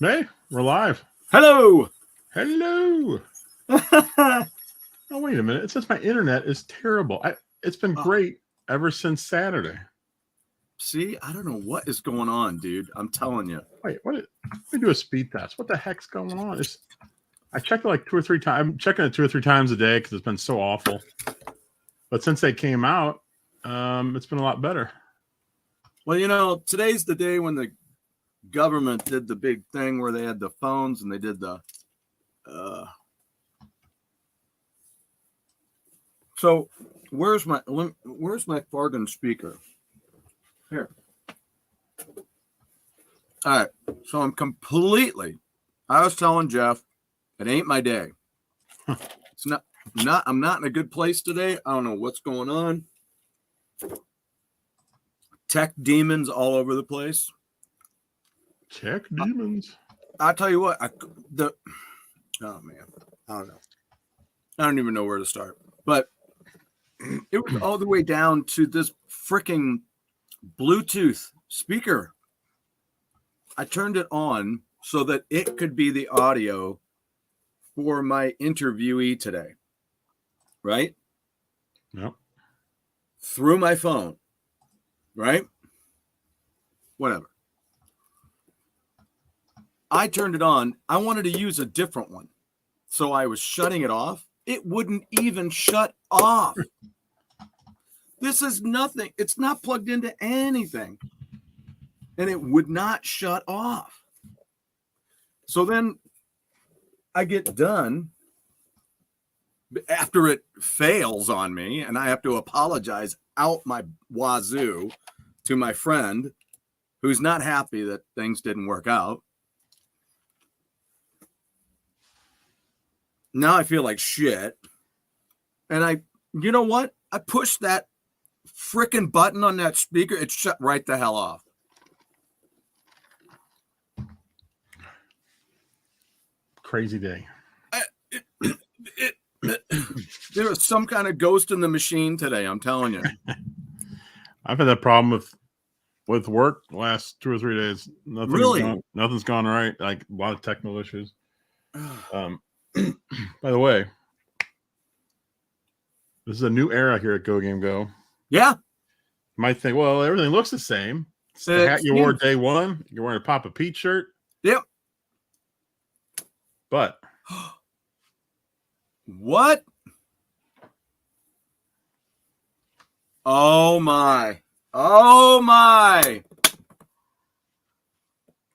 Hey, we're live. Hello. Hello. Oh, wait a minute. It says my internet is terrible. It's been great ever since Saturday. See, I don't know what is going on, dude. I'm telling you. Wait, let me do a speed test. What the heck's going on? I checked it like 2 or 3 times. I'm checking it 2 or 3 times a day because it's been so awful. But since they came out, it's been a lot better. Well, today's the day when the government did the big thing where they had the phones and they did the so where's my Fargan speaker? Here. All right. So I was telling Jeff, it ain't my day. It's not I'm not in a good place today. I don't know what's going on. Tech demons all over the place. Tech demons. I'll tell you what. Oh man, I don't know. I don't even know where to start. But it was all the way down to this freaking Bluetooth speaker. I turned it on so that it could be the audio for my interviewee today. Right? Yep. Through my phone. Right? Whatever. I turned it on. I wanted to use a different one. So I was shutting it off. It wouldn't even shut off. This is nothing. It's not plugged into anything. And it would not shut off. So then I get done after it fails on me and I have to apologize out my wazoo to my friend who's not happy that things didn't work out. Now I feel like shit. And you know what? I pushed that freaking button on that speaker. It shut right the hell off. Crazy day. There was some kind of ghost in the machine today. I'm telling you. I've had that problem with work the last 2 or 3 days. Nothing's gone right. Like a lot of technical issues. By the way, this is a new era here at gogamego. Yeah. You might think, well, everything looks the same. It's the hat you wore day one. You're wearing a Papa Pete shirt. Yep. But what? Oh my. Oh my.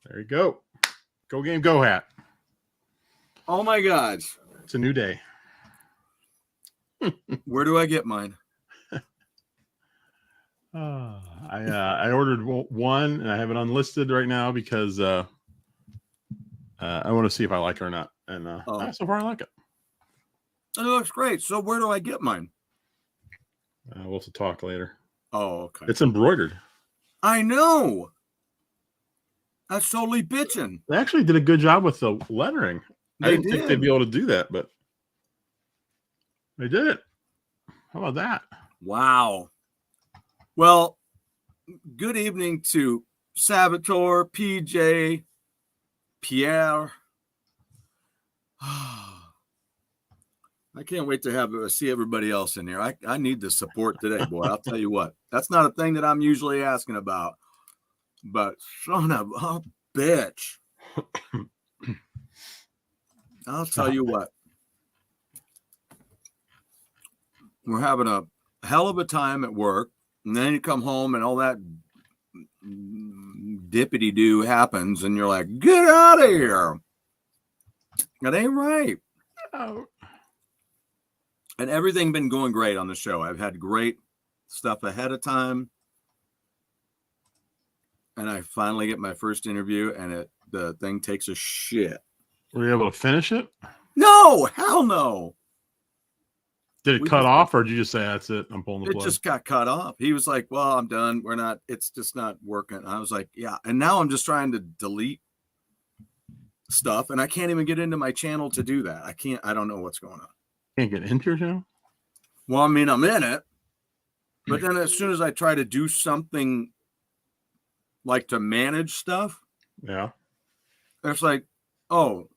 There you go. Go game, go hat. Oh my God. It's a new day. Where do I get mine? I ordered one and I have it unlisted right now because I want to see if I like it or not. And so far I like it. It looks great. So where do I get mine? We'll have to talk later. Oh, okay. It's embroidered. I know. That's totally bitching. They actually did a good job with the lettering. I didn't think they'd be able to do that, but they did it. How about that? Wow. Well, good evening to Salvatore, PJ, Pierre. I can't wait to see everybody else in here. I need the support today, boy. I'll tell you what. That's not a thing that I'm usually asking about. But son of a bitch. I'll tell you what. We're having a hell of a time at work. And then you come home and all that dippity-doo happens. And you're like, get out of here. That ain't right. Oh. And everything been going great on the show. I've had great stuff ahead of time. And I finally get my first interview and the thing takes a shit. Were you able to finish it? No, hell no. Did it cut off or did you just say, that's it, I'm pulling the plug? It just got cut off. He was like, well, I'm done. It's just not working. I was like, yeah. And now I'm just trying to delete stuff and I can't even get into my channel to do that. I don't know what's going on. Can't get into your channel? Well, I mean, I'm in it. But then as soon as I try to do something like to manage stuff, yeah, It's like, oh,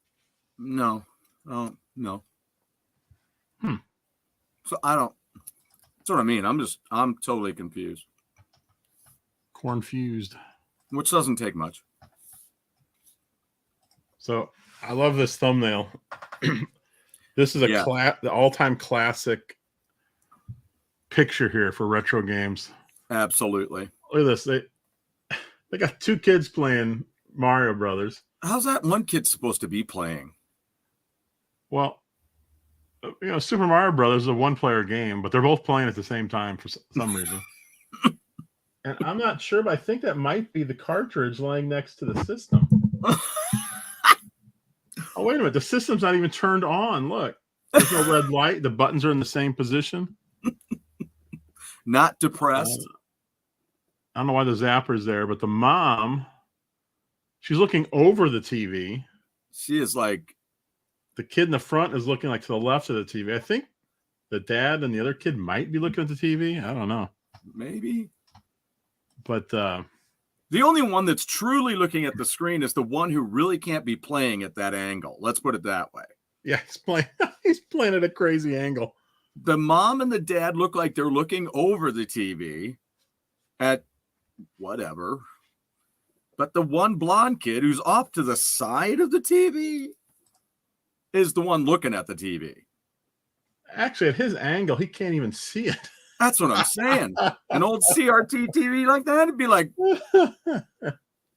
no. Oh, no. So I don't, that's what I mean. I'm totally confused. Cornfused. Which doesn't take much. So I love this thumbnail. This is the all-time classic picture here for retro games. Absolutely. Look at this. They got 2 kids playing Mario Brothers. How's that one kid supposed to be playing? Well, Super Mario Brothers is a 1-player game, but they're both playing at the same time for some reason. And I'm not sure, but I think that might be the cartridge laying next to the system. Oh, wait a minute. The system's not even turned on. Look. There's no red light. The buttons are in the same position. Not depressed. I don't know why the zapper's there, but the mom, she's looking over the TV. She is like... The kid in the front is looking like to the left of the TV. I think the dad and the other kid might be looking at the TV. I don't know. Maybe. But the only one that's truly looking at the screen is the one who really can't be playing at that angle. Let's put it that way. Yeah, he's playing at a crazy angle. The mom and the dad look like they're looking over the TV at whatever. But the one blonde kid who's off to the side of the TV is the one looking at the TV. Actually, at his angle, he can't even see it. That's what I'm saying. An old CRT TV like that would be like,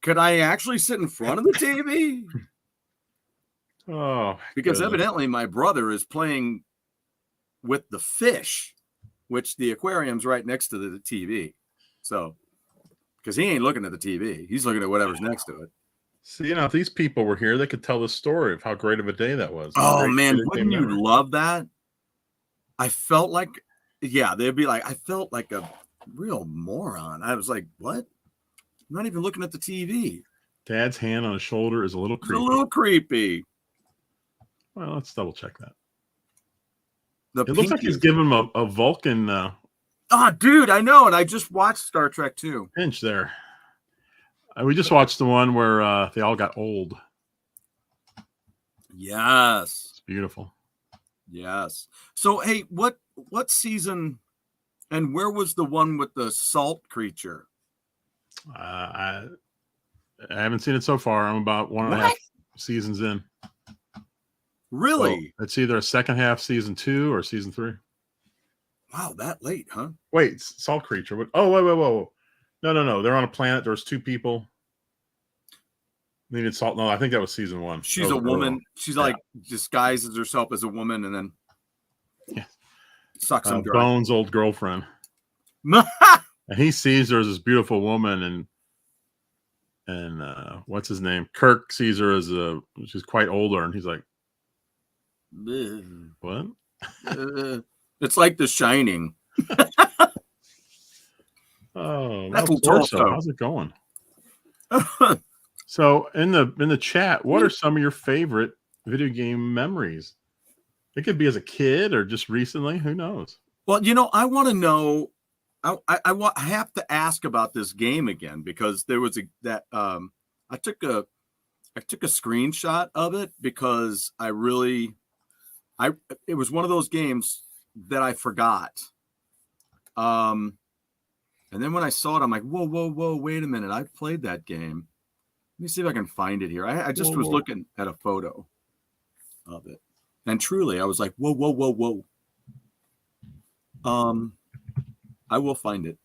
could I actually sit in front of the TV? Oh, because goodness. Evidently my brother is playing with the fish, which the aquarium's right next to the TV. So, because he ain't looking at the TV, he's looking at whatever's next to it. So, if these people were here, they could tell the story of how great of a day that was. Oh, man, wouldn't you love that? I felt like, they'd be like, I felt like a real moron. I was like, what? I'm not even looking at the TV. Dad's hand on his shoulder is a little creepy. It's a little creepy. Well, let's double check that. It looks like he's giving him a Vulcan. Dude, I know. And I just watched Star Trek 2. Pinch there. We just watched the one where they all got old. Yes. It's beautiful. Yes. So, hey, what season and where was the one with the salt creature? I haven't seen it so far. I'm about 1.5 seasons in. Really? So it's either a second half season 2 or season 3. Wow, that late, huh? Wait, salt creature. Wait. Whoa. No. They're on a planet. There was 2 people. Needed salt. No, I think that was season 1. She's a woman. She's like disguises herself as a woman and then sucks him dry. Bones' old girlfriend. And he sees her as this beautiful woman, and what's his name? Kirk sees her as she's quite older, and he's like, what? It's like The Shining. Oh, that's how's it going? So in the chat, what are some of your favorite video game memories? It could be as a kid or just recently. Who knows? Well, I want to know. I have to ask about this game again because there was I took a screenshot of it because it was one of those games that I forgot. And then when I saw it, I'm like, whoa, wait a minute. I've played that game. Let me see if I can find it here. I just was looking at a photo of it. And truly, I was like, whoa. I will find it.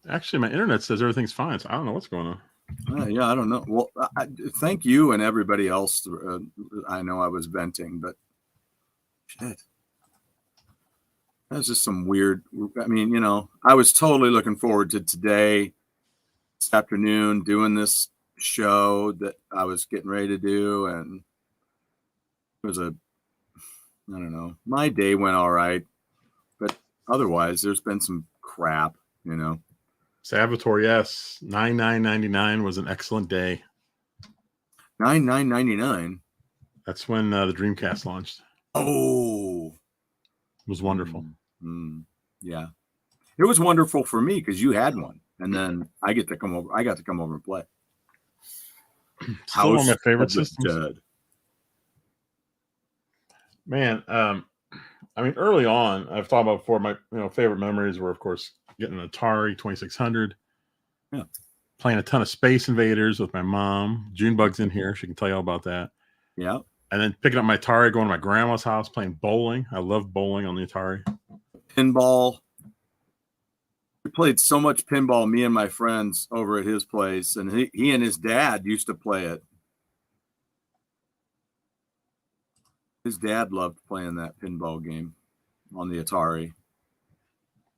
Actually, my internet says everything's fine, so I don't know what's going on. I don't know. Well, thank you and everybody else. I know I was venting, but shit. That's just some weird. I mean, I was totally looking forward to today, this afternoon, doing this show that I was getting ready to do. And it was I don't know. My day went all right, but otherwise there's been some crap, Salvatore, yes. $99.99 was an excellent day. $99.99. That's when the Dreamcast launched. Oh, it was wonderful. Yeah, it was wonderful for me because you had one. and then I got to come over and play. Still one of my favorite of the systems. Dead. Man, I mean, early on, I've thought about before. My favorite memories were, of course, getting an Atari 2600. Yeah. Playing a ton of Space Invaders with my mom. Junebug's in here; she can tell you all about that. Yeah. And then picking up my Atari, going to my grandma's house, playing bowling. I love bowling on the Atari. Pinball. We played so much pinball, me and my friends over at his place, and he and his dad used to play it. His dad loved playing that pinball game on the Atari.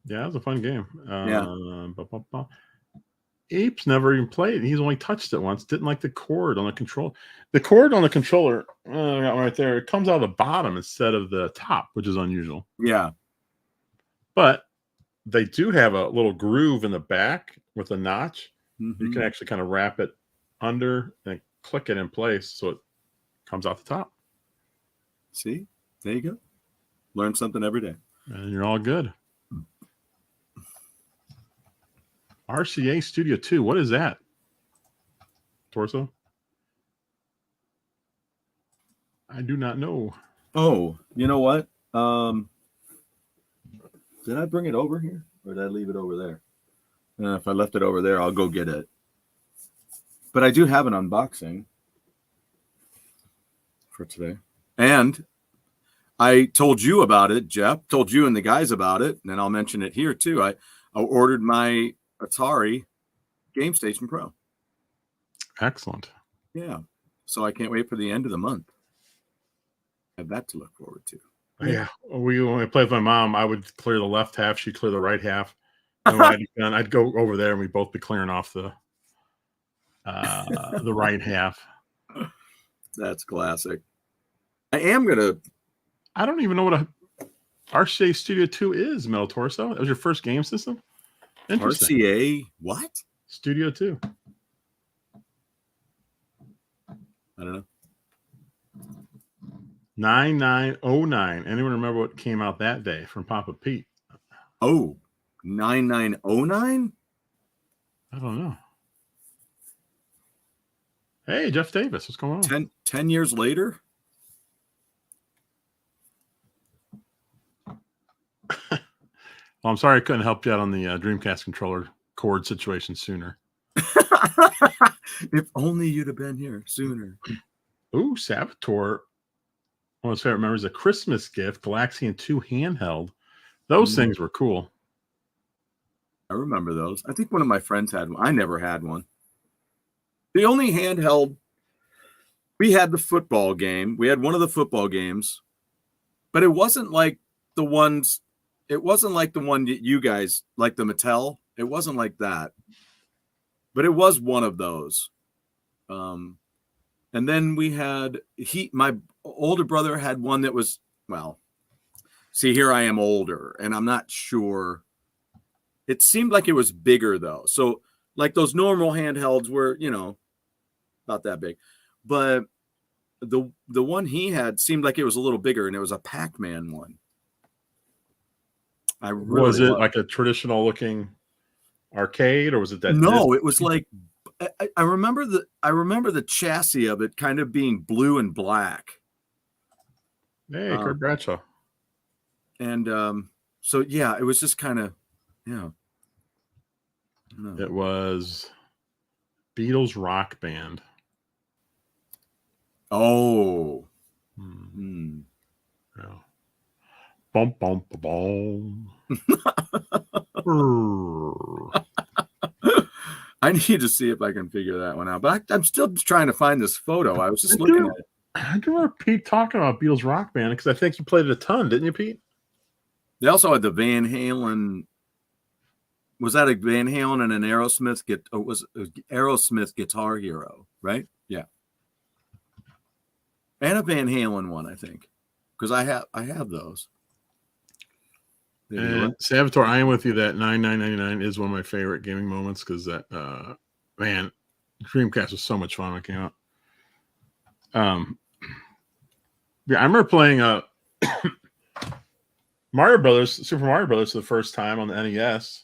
Yeah, it was a fun game. Yeah. Ape's never even played. He's only touched it once. Didn't like the cord on the controller. The cord on the controller, I got right there. It comes out of the bottom instead of the top, which is unusual. Yeah. But they do have a little groove in the back with a notch. Mm-hmm. You can actually kind of wrap it under and click it in place so it comes out the top. See? There you go. Learn something every day. And you're all good. RCA Studio 2. What is that? Torso? I do not know. Oh, you know what? Did I bring it over here or did I leave it over there? If I left it over there, I'll go get it. But I do have an unboxing for today. And I told you about it, Jeff. Told you and the guys about it. And I'll mention it here too. I ordered my Atari Game Station Pro. Excellent. Yeah. So I can't wait for the end of the month. I have that to look forward to. Yeah. When I played with my mom, I would clear the left half. She'd clear the right half. And when I'd go over there and we'd both be clearing off the right half. That's classic. I don't even know what a RCA Studio 2 is, Metal Torso. That was your first game system? Interesting. RCA what? Studio 2. I don't know. 9909. Anyone remember what came out that day from Papa Pete? Oh, 9909? I don't know. Hey, Jeff Davis, what's going on? 10 years later? Well, I'm sorry I couldn't help you out on the Dreamcast controller cord situation sooner. If only you'd have been here sooner. Ooh, Saboteur. One of his favorite memories, a Christmas gift, Galaxian 2 handheld. Those things were cool. I remember those. I think one of my friends had one. I never had one. The only handheld, we had the football game. We had one of the football games, but it wasn't like the one that you guys, like the Mattel. It wasn't like that, but it was one of those. And then we had, my older brother had one that was, well, see, here I am older, and I'm not sure. It seemed like it was bigger, though. So, like those normal handhelds were, about that big. But the one he had seemed like it was a little bigger, and it was a Pac-Man one. Was it like a traditional looking arcade, or was it that? No, it was like, I remember the chassis of it kind of being blue and black. Hey, Kurt Bradshaw. And so yeah, it was just kind of, yeah. It was Beatles Rock Band. Oh. Yeah. Bum bum bum. I need to see if I can figure that one out, but I'm still trying to find this photo. I was just looking at it. I do remember Pete talking about Beatles Rock Band because I think you played it a ton, didn't you, Pete? They also had the Van Halen. Was that a Van Halen and an Aerosmith? It was Aerosmith Guitar Hero, right? Yeah, and a Van Halen one, I think, because I have those. And Saboteur, I am with you. That 9999 is one of my favorite gaming moments because that man, Dreamcast was so much fun when it came out. Yeah, I remember playing Mario Brothers, Super Mario Brothers, for the first time on the NES.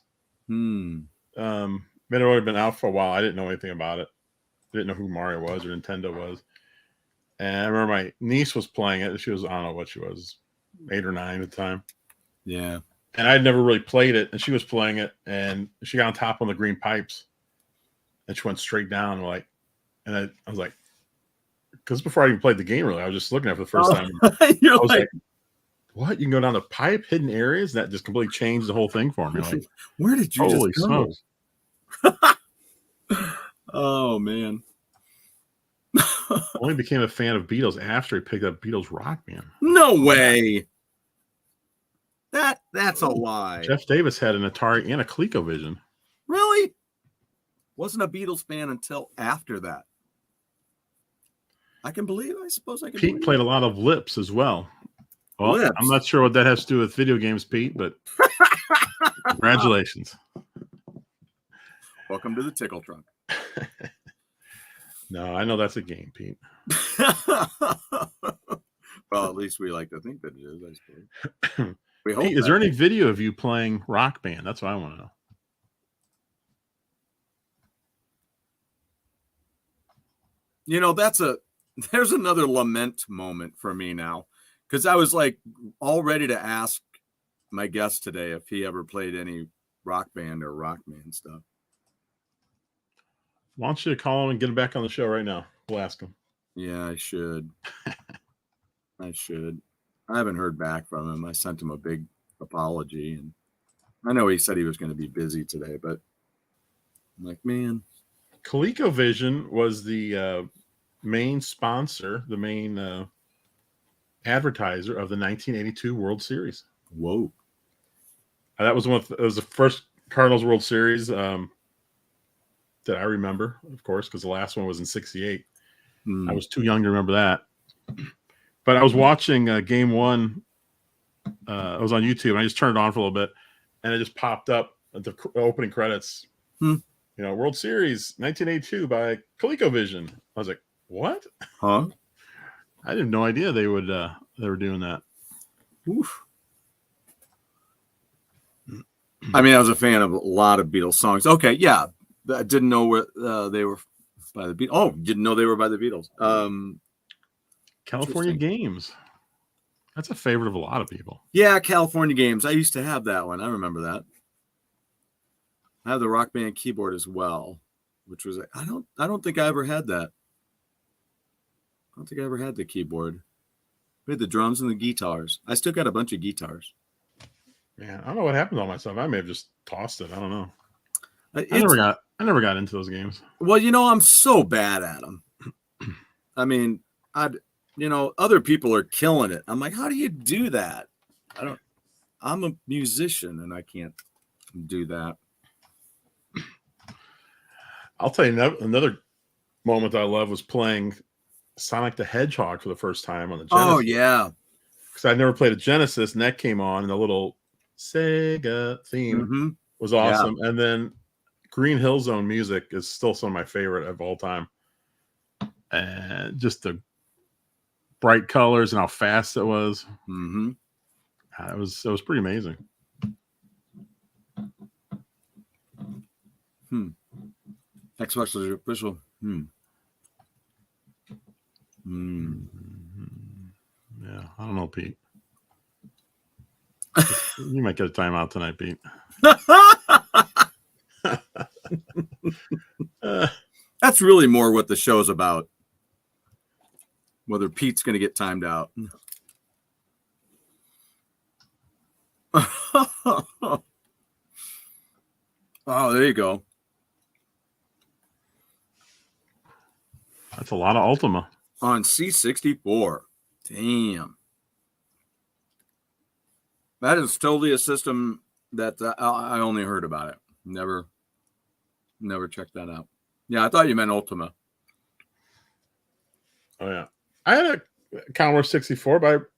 It had already been out for a while. I didn't know anything about it. Didn't know who Mario was or Nintendo was. And I remember my niece was playing it. She was, I don't know what she was, 8 or 9 at the time. Yeah. And I'd never really played it. And she was playing it. And she got on top on the green pipes. And she went straight down. And I was like, because before I even played the game, really, I was just looking at it for the first time. You're I was like, what? You can go down the pipe, hidden areas? That just completely changed the whole thing for me. Like, where did you holy just go? smokes. Oh, man. I only became a fan of Beatles after he picked up Beatles Rock Band. No way. That's a lie. Jeff Davis had an Atari and a ColecoVision. Really? Wasn't a Beatles fan until after that. I suppose I can Pete played a lot of Lips as well. Well, Lips. I'm not sure what that has to do with video games, Pete, but congratulations. Welcome to the Tickle Trunk. No, I know that's a game, Pete. Well, at least we like to think that it is, I suppose. We hope. Pete, is there any video of you playing Rock Band? That's what I want to know. You know, there's another lament moment for me now, because I was like all ready to ask my guest today if he ever played any Rock Band or Rockman stuff. Why don't you call him and get him back on the show right now? We'll ask him. Yeah, I should. I haven't heard back from him. I sent him a big apology, and I know he said he was going to be busy today, but I'm like, man. ColecoVision was the main sponsor, the main advertiser of the 1982 World Series. Whoa. That was it was the first Cardinals World Series that I remember, of course, because the last one was in '68. I was too young to remember that. But I was watching game one. I was on YouTube, and I just turned it on for a little bit, and it just popped up at the opening credits. You know, World Series 1982 by ColecoVision. I was like, what? Huh? I had no idea they were doing that. Oof. I mean, I was a fan of a lot of Beatles songs. Okay, yeah. I didn't know where they were by the Beatles. Oh, didn't know they were by the Beatles. California Games. That's a favorite of a lot of people. Yeah, California Games. I used to have that one. I remember that. I have the Rock Band keyboard as well, which was I don't think I ever had that. I don't think I ever had the keyboard. We had the drums and the guitars. I still got a bunch of guitars. Man, I don't know what happened to all my stuff. I may have just tossed it. I don't know. I never got into those games. Well, you know, I'm so bad at them. I mean, other people are killing it. I'm like, how do you do that? I'm a musician and I can't do that. I'll tell you another moment I love was playing Sonic the Hedgehog for the first time on the Genesis. Oh, yeah. Because I'd never played a Genesis, and that came on, and the little Sega theme was awesome. Yeah. And then Green Hill Zone music is still some of my favorite of all time. And just the bright colors and how fast it was. It was pretty amazing. Xbox is official. Yeah, I don't know, Pete. You might get a timeout tonight, Pete. That's really more what the show's about. Whether Pete's going to get timed out. Oh, there you go. That's a lot of Ultima. On C64. Damn. That is totally a system that I only heard about it. Never checked that out. Yeah, I thought you meant Ultima. Oh, yeah. I had a Commodore 64, but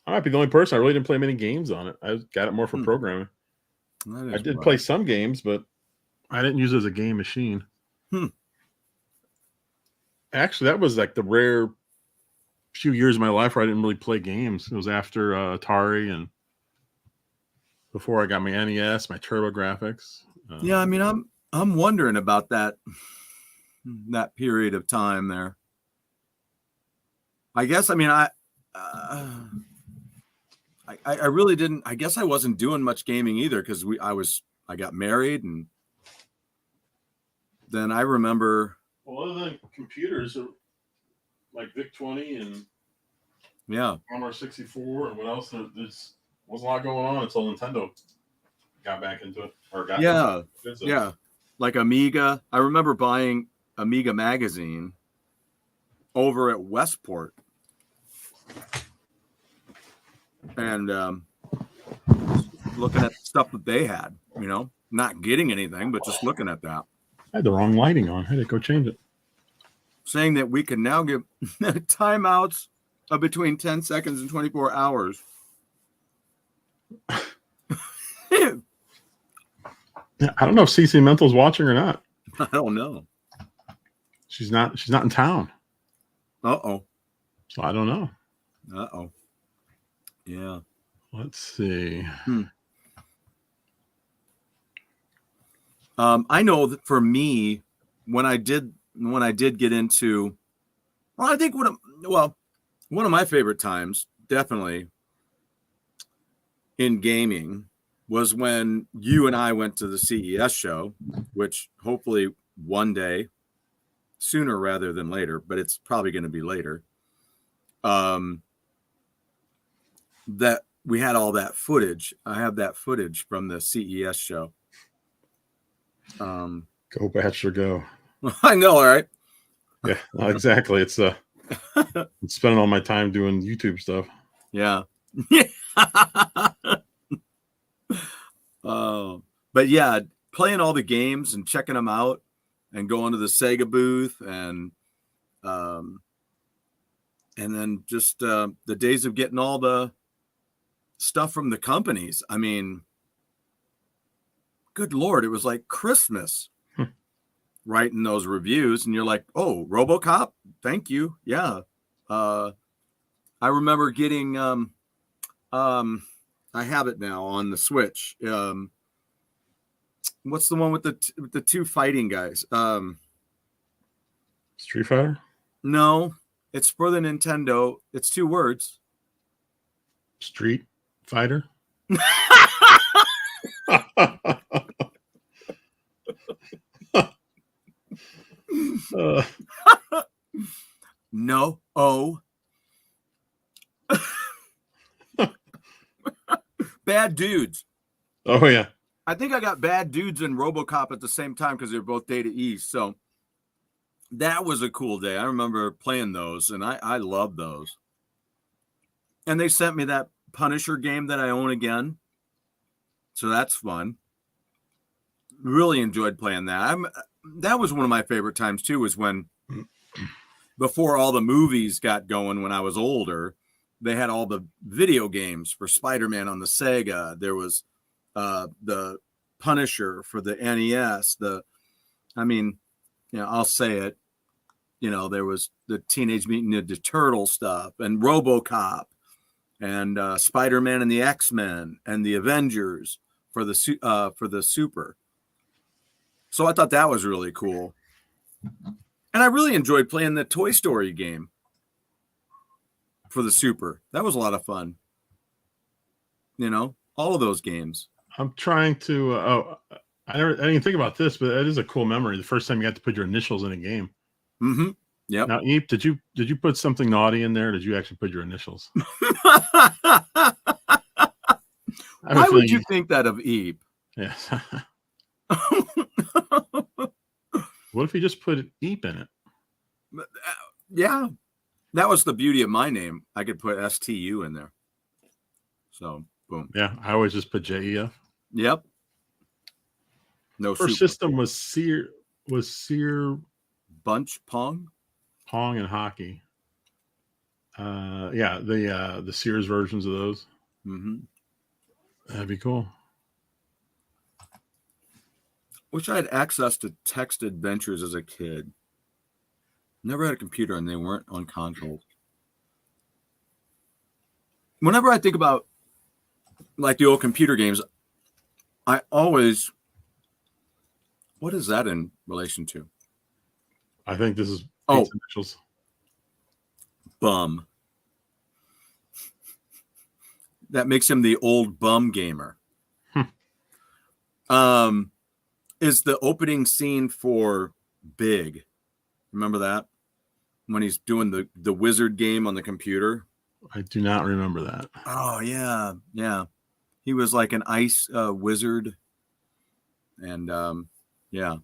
I might be the only person. I really didn't play many games on it. I got it more for programming. I did play some games, but I didn't use it as a game machine. Actually, that was like the rare few years of my life where I didn't really play games. It was after Atari and before I got my NES, my TurboGrafx. Yeah, I mean, I'm wondering about that period of time there. I guess, I mean, I really didn't. I guess I wasn't doing much gaming either because I got married, and then I remember. Well, other than computers, like Vic 20 and Yeah, Commodore 64, and what else? There's wasn't a lot going on until Nintendo got back into it or got yeah, into it. yeah. Like Amiga. I remember buying Amiga magazine over at Westport, and looking at stuff that they had. You know, not getting anything, but just looking at that. I had the wrong lighting on. I had to go change it. Saying that we can now give timeouts of between 10 seconds and 24 hours. I don't know if CC Mental's watching or not. I don't know. She's not in town. Uh-oh. So I don't know. Uh-oh. Yeah. Let's see. I know that for me, when I did get into, well, I think one of my favorite times, definitely in gaming, was when you and I went to the CES show, which hopefully one day, sooner rather than later, but it's probably going to be later. That we had all that footage. I have that footage from the CES show. Go Bachelor Go. I know, all right. Yeah, exactly. It's I'm spending all my time doing YouTube stuff. Yeah. But yeah, playing all the games and checking them out and going to the Sega booth and then just the days of getting all the stuff from the companies. I mean, good Lord, it was like Christmas writing those reviews. And you're like, oh, RoboCop, thank you. Yeah. I remember getting, I have it now on the Switch. What's the one with the two fighting guys? Street Fighter? No, it's for the Nintendo. It's 2 words. Street Fighter? No. Oh. Bad Dudes. Oh, yeah. I think I got Bad Dudes and RoboCop at the same time because they're both Data East. So that was a cool day. I remember playing those, and I love those. And they sent me that Punisher game that I own again. So that's fun. Really enjoyed playing that. That was one of my favorite times, too, was when before all the movies got going when I was older, they had all the video games for Spider-Man on the Sega. There was the Punisher for the NES. I'll say it. There was the Teenage Mutant Ninja Turtle stuff and RoboCop and Spider-Man and the X-Men and the Avengers for the Super. So I thought that was really cool. And I really enjoyed playing the Toy Story game for the Super. That was a lot of fun. All of those games. I'm trying to. I didn't think about this, but that is a cool memory. The first time you got to put your initials in a game. Mm-hmm. Yep. Now, Eep, did you put something naughty in there? Or did you actually put your initials? Why would you think that of Eep? Yes. What if you just put Eep in it? Yeah. That was the beauty of my name. I could put STU in there. So, boom. Yeah, I always just put JEF. Yep. No First super. system was Sear Bunch Pong and Hockey. Yeah, the Sears versions of those. Mm-hmm. That'd be cool. Wish I had access to text adventures as a kid. Never had a computer and they weren't on consoles. Whenever I think about like the old computer games, I always What is that in relation to? I think this is Oh. Pete's initials. Bum. That makes him the old bum gamer. Is the opening scene for Big. Remember that? When he's doing the wizard game on the computer? I do not remember that. Oh, yeah. Yeah. He was like an ice wizard. And yeah.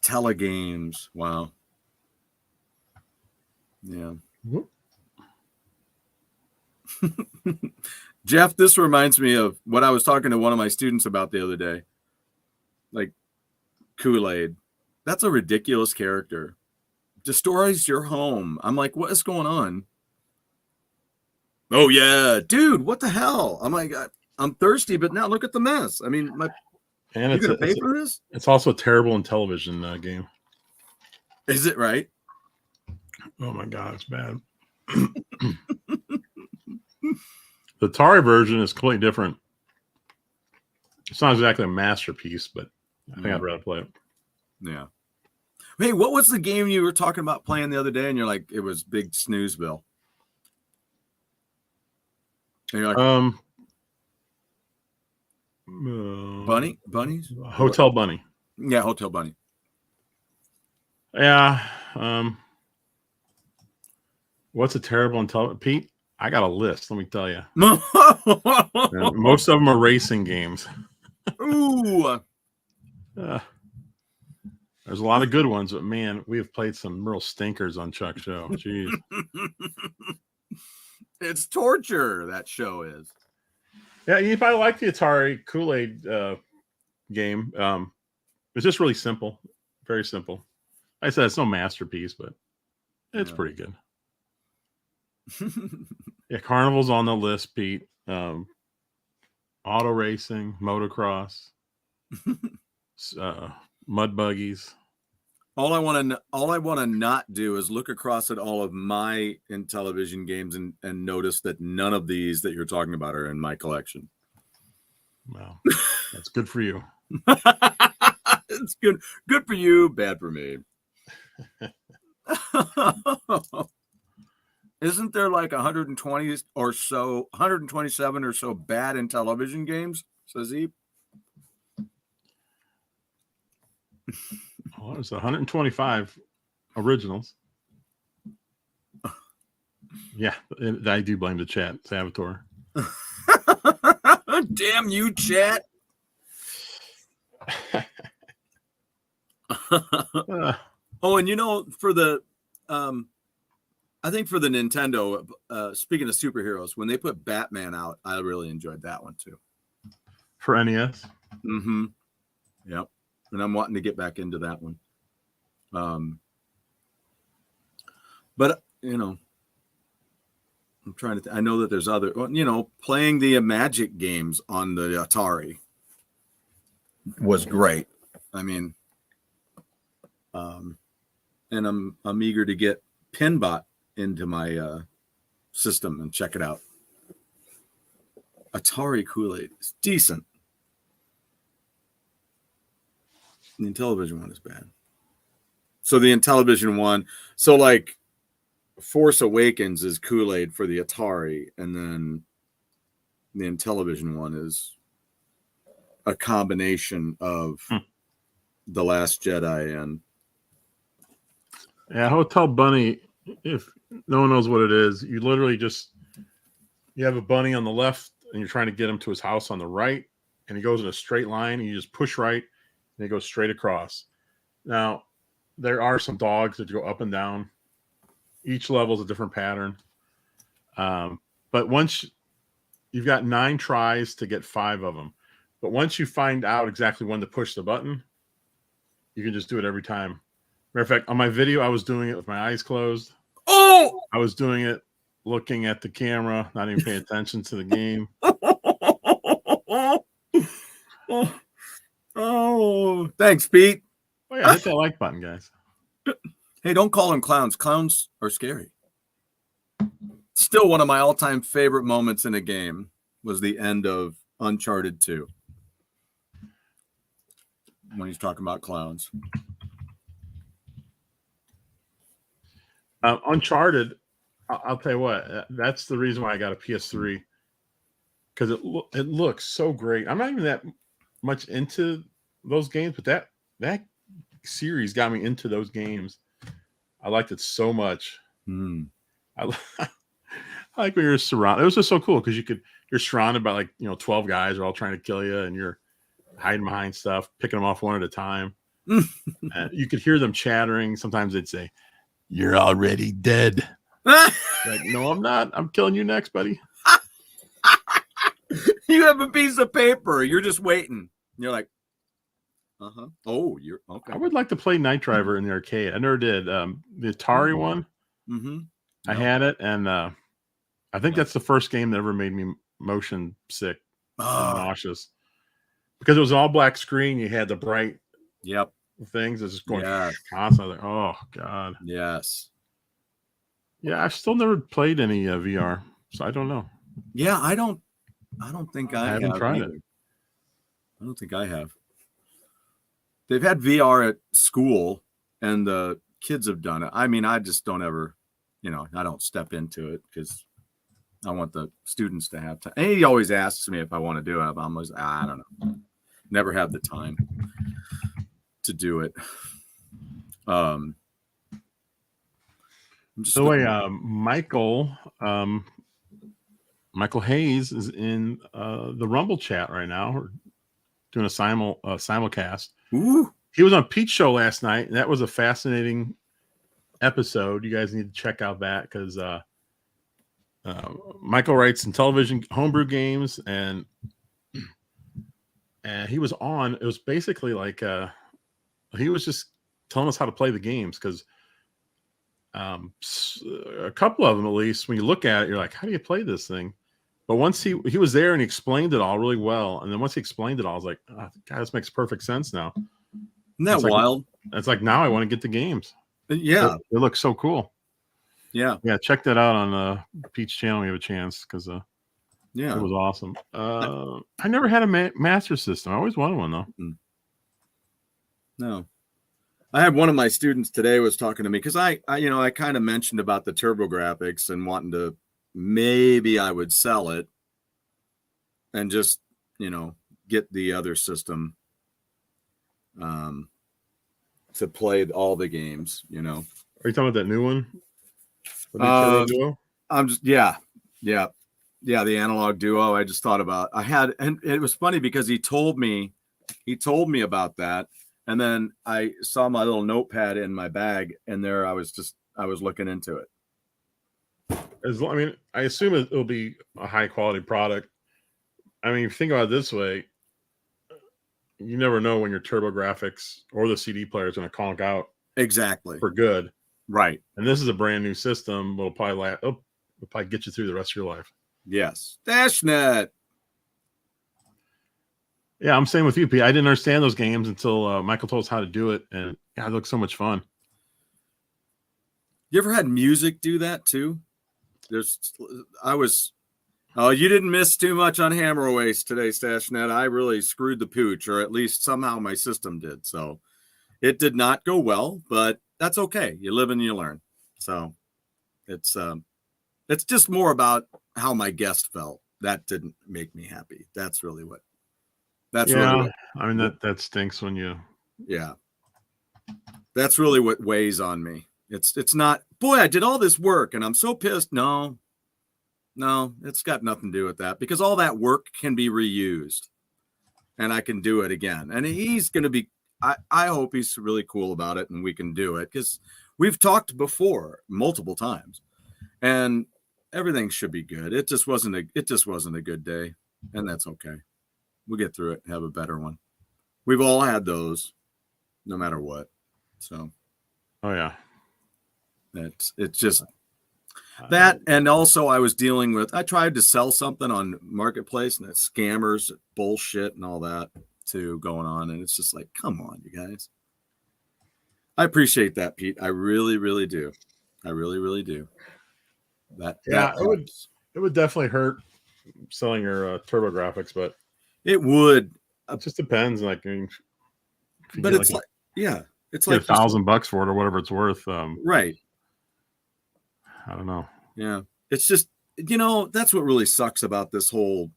Telegames. Wow. Yeah. Whoop. Jeff, this reminds me of what I was talking to one of my students about the other day. Like Kool-Aid. That's a ridiculous character. Destroys your home. I'm like, what is going on? Oh, yeah. Dude, what the hell? I'm like, I'm thirsty, but now look at the mess. I mean, And you going to pay for this? It's also a terrible in television game. Is it right? Oh, my God. It's bad. The Atari version is completely different. It's not exactly a masterpiece, but I think I'd rather play it. Yeah. Hey, what was the game you were talking about playing the other day? And you're like, it was Big Snoozeville. And you're like, bunnies? Hotel Bunny. Yeah, Hotel Bunny. Yeah. What's a terrible in Pete? I got a list. Let me tell you. And most of them are racing games. Ooh. There's a lot of good ones, but man, we have played some real stinkers on Chuck's show. Jeez. It's torture, that show is. Yeah, you probably like the Atari Kool-Aid game. It's just really simple. Very simple. Like I said, it's no masterpiece, but it's pretty good. Yeah, Carnival's on the list, Pete. Auto racing, motocross, mud buggies. All I want to not do is look across at all of my Intellivision games and notice that none of these that you're talking about are in my collection. Well, that's good for you. It's good for you, bad for me. Isn't there like 120 or so, 127 or so bad Intellivision games? Says he. Well, there's 125 originals. Yeah, I do blame the chat, Saboteur. Damn you, chat. Oh, and you know, for the I think for the Nintendo, speaking of superheroes, when they put Batman out, I really enjoyed that one too. For NES? Mm-hmm. Yep. And I'm wanting to get back into that one. But, you know, I'm trying to, I know that there's other, you know, playing the Magic games on the Atari was great. I mean, and I'm eager to get Pinbot into my system and check it out. Atari Kool-Aid is decent. The Intellivision one is bad. So the Intellivision one, so like Force Awakens is Kool-Aid for the Atari, and then the Intellivision one is a combination of The Last Jedi and Hotel Bunny. If no one knows what it is, you literally you have a bunny on the left, and you're trying to get him to his house on the right, and he goes in a straight line, and you just push right, and he goes straight across. Now, there are some dogs that go up and down. Each level is a different pattern. But once you've got 9 tries to get 5 of them. But once you find out exactly when to push the button, you can just do it every time. Matter of fact, on my video, I was doing it with my eyes closed. Oh! I was doing it looking at the camera, not even paying attention to the game. Oh, thanks, Pete. Oh, yeah, hit that like button, guys. Hey, don't call them clowns. Clowns are scary. Still one of my all-time favorite moments in a game was the end of Uncharted 2. when he's talking about clowns. Uncharted, I'll tell you what, that's the reason why I got a PS3, because it looks so great. I'm not even that much into those games, but that series got me into those games. I liked it so much. I like when you're surrounded. It was just so cool because you're surrounded by 12 guys are all trying to kill you, and you're hiding behind stuff, picking them off one at a time. And you could hear them chattering. Sometimes they'd say, "You're already dead." Like, no, I'm not. I'm killing you next, buddy. You have a piece of paper. You're just waiting. You're like, oh, you're okay. I would like to play Night Driver in the arcade. I never did. The Atari one. I had it, and I think that's the first game that ever made me motion sick and nauseous, because it was an all black screen. You had the bright things. It's just going constantly. Like, oh God. Yes. Yeah, I've still never played any VR, so I don't know. Yeah, I don't think I haven't tried it. I don't think I have. They've had VR at school, and the kids have done it. I mean, I just don't ever, I don't step into it because I want the students to have time. And he always asks me if I want to do it. I'm always, I don't know. Never have the time to do it. So way, Michael Hayes is in the Rumble chat right now. We're doing a simulcast. Ooh. He was on Pete's show last night, and that was a fascinating episode. You guys need to check out that, because Michael writes in television homebrew games, and he was on. It was basically like he was just telling us how to play the games, because a couple of them, at least, when you look at it, you're like, how do you play this thing? But once he was there and he explained it all really well, and then once he explained it all, I was like, oh, God, this makes perfect sense now. Isn't that wild? It's like, now I want to get the games. Yeah, it looks so cool. Yeah, check that out on Pete's channel when you have a chance, because it was awesome. I never had a Master System. I always wanted one, though. No, I had one of my students today was talking to me, because I kind of mentioned about the TurboGrafx and wanting to, maybe I would sell it and just get the other system to play all the games. Are you talking about that new one? I'm just the Analog Duo. I just thought about, and it was funny because he told me about that, and then I saw my little notepad in my bag, and there I was looking into it. I assume it'll be a high quality product. I mean, if you think about it this way, you never know when your TurboGrafx or the CD player is going to conk out exactly for good, right? And this is a brand new system. It'll probably get you through the rest of your life. Yes, Dashnet. Yeah, I'm saying with you, Pete. I didn't understand those games until Michael told us how to do it, and it looks so much fun. You ever had music do that too? You didn't miss too much on Hammer Waste today, Stashnet. I really screwed the pooch, or at least somehow my system did. So it did not go well, but that's okay. You live and you learn. So it's just more about how my guest felt. That didn't make me happy. That's really what. I mean, that stinks when you. Yeah. That's really what weighs on me. It's not, boy, I did all this work and I'm so pissed. No, it's got nothing to do with that, because all that work can be reused and I can do it again. And he's going to be, I hope he's really cool about it and we can do it, because we've talked before multiple times and everything should be good. It just wasn't a good day, and that's okay. We'll get through it and have a better one. We've all had those no matter what. So, oh yeah. It's just that. And also I tried to sell something on Marketplace, and it's scammers, bullshit, and all that too going on. And it's just like, come on, you guys. I appreciate that, Pete. I really, really do. I really, really do. It would definitely hurt selling your TurboGrafx, but it would. It just depends. Like, I mean, you But get it's like like, yeah, it's get like $1,000 for it or whatever it's worth. right. I don't know. Yeah. It's just, that's what really sucks about this whole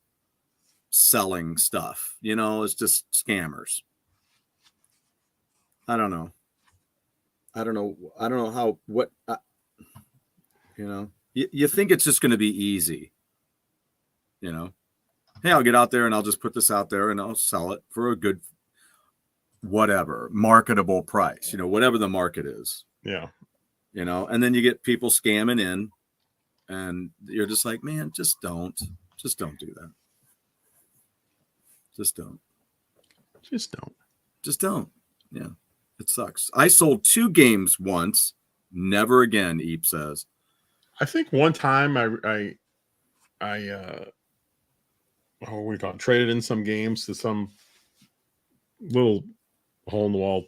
selling stuff. It's just scammers. I don't know. I don't know how, you think it's just going to be easy, Hey, I'll get out there and I'll just put this out there and I'll sell it for a good, whatever, marketable price, whatever the market is, Yeah. and then you get people scamming in and you're just like, man, just don't do that. Just don't. Just don't. Yeah. It sucks. I sold 2 games once. Never again, Eep says. I think one time I what do you call it? Traded in some games to some little hole in the wall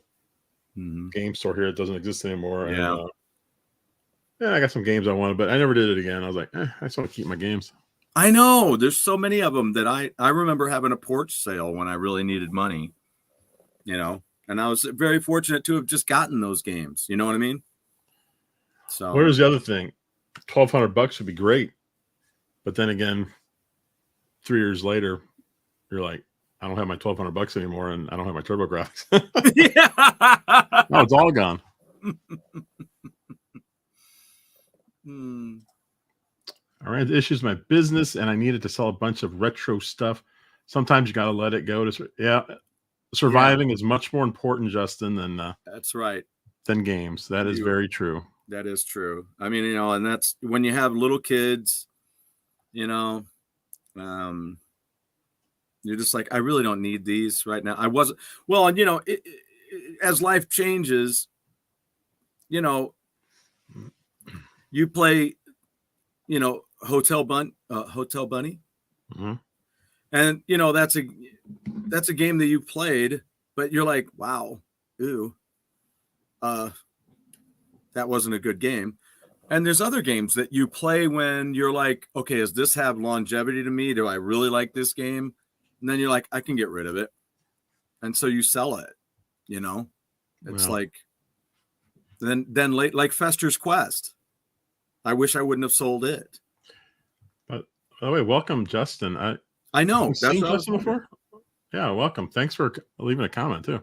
game store here that doesn't exist anymore. Yeah. And yeah, I got some games I wanted, but I never did it again. I was like, I just want to keep my games. I know. There's so many of them that I remember having a porch sale when I really needed money, and I was very fortunate to have just gotten those games. You know what I mean? So Where's the other thing? $1,200 would be great. But then again, 3 years later, you're like, I don't have my $1,200 anymore, and I don't have my TurboGrafx. yeah. No, it's all gone. I ran into issues with my business, and I needed to sell a bunch of retro stuff. Sometimes you got to let it go. Surviving is much more important, Justin, than that's right. Than games. That is very true. That is true. I mean, and that's when you have little kids, you're just like, I really don't need these right now. I wasn't well, and as life changes, you play, Hotel Bunny, mm-hmm. and that's a game that you played, but you're like, wow, ew, that wasn't a good game. And there's other games that you play when you're like, okay, does this have longevity to me? Do I really like this game? And then you're like, I can get rid of it. And so you sell it, it's like, then late, like Fester's Quest. I wish I wouldn't have sold it. But by the way, welcome, Justin. I know. Have you seen Justin before? Yeah, welcome. Thanks for leaving a comment too.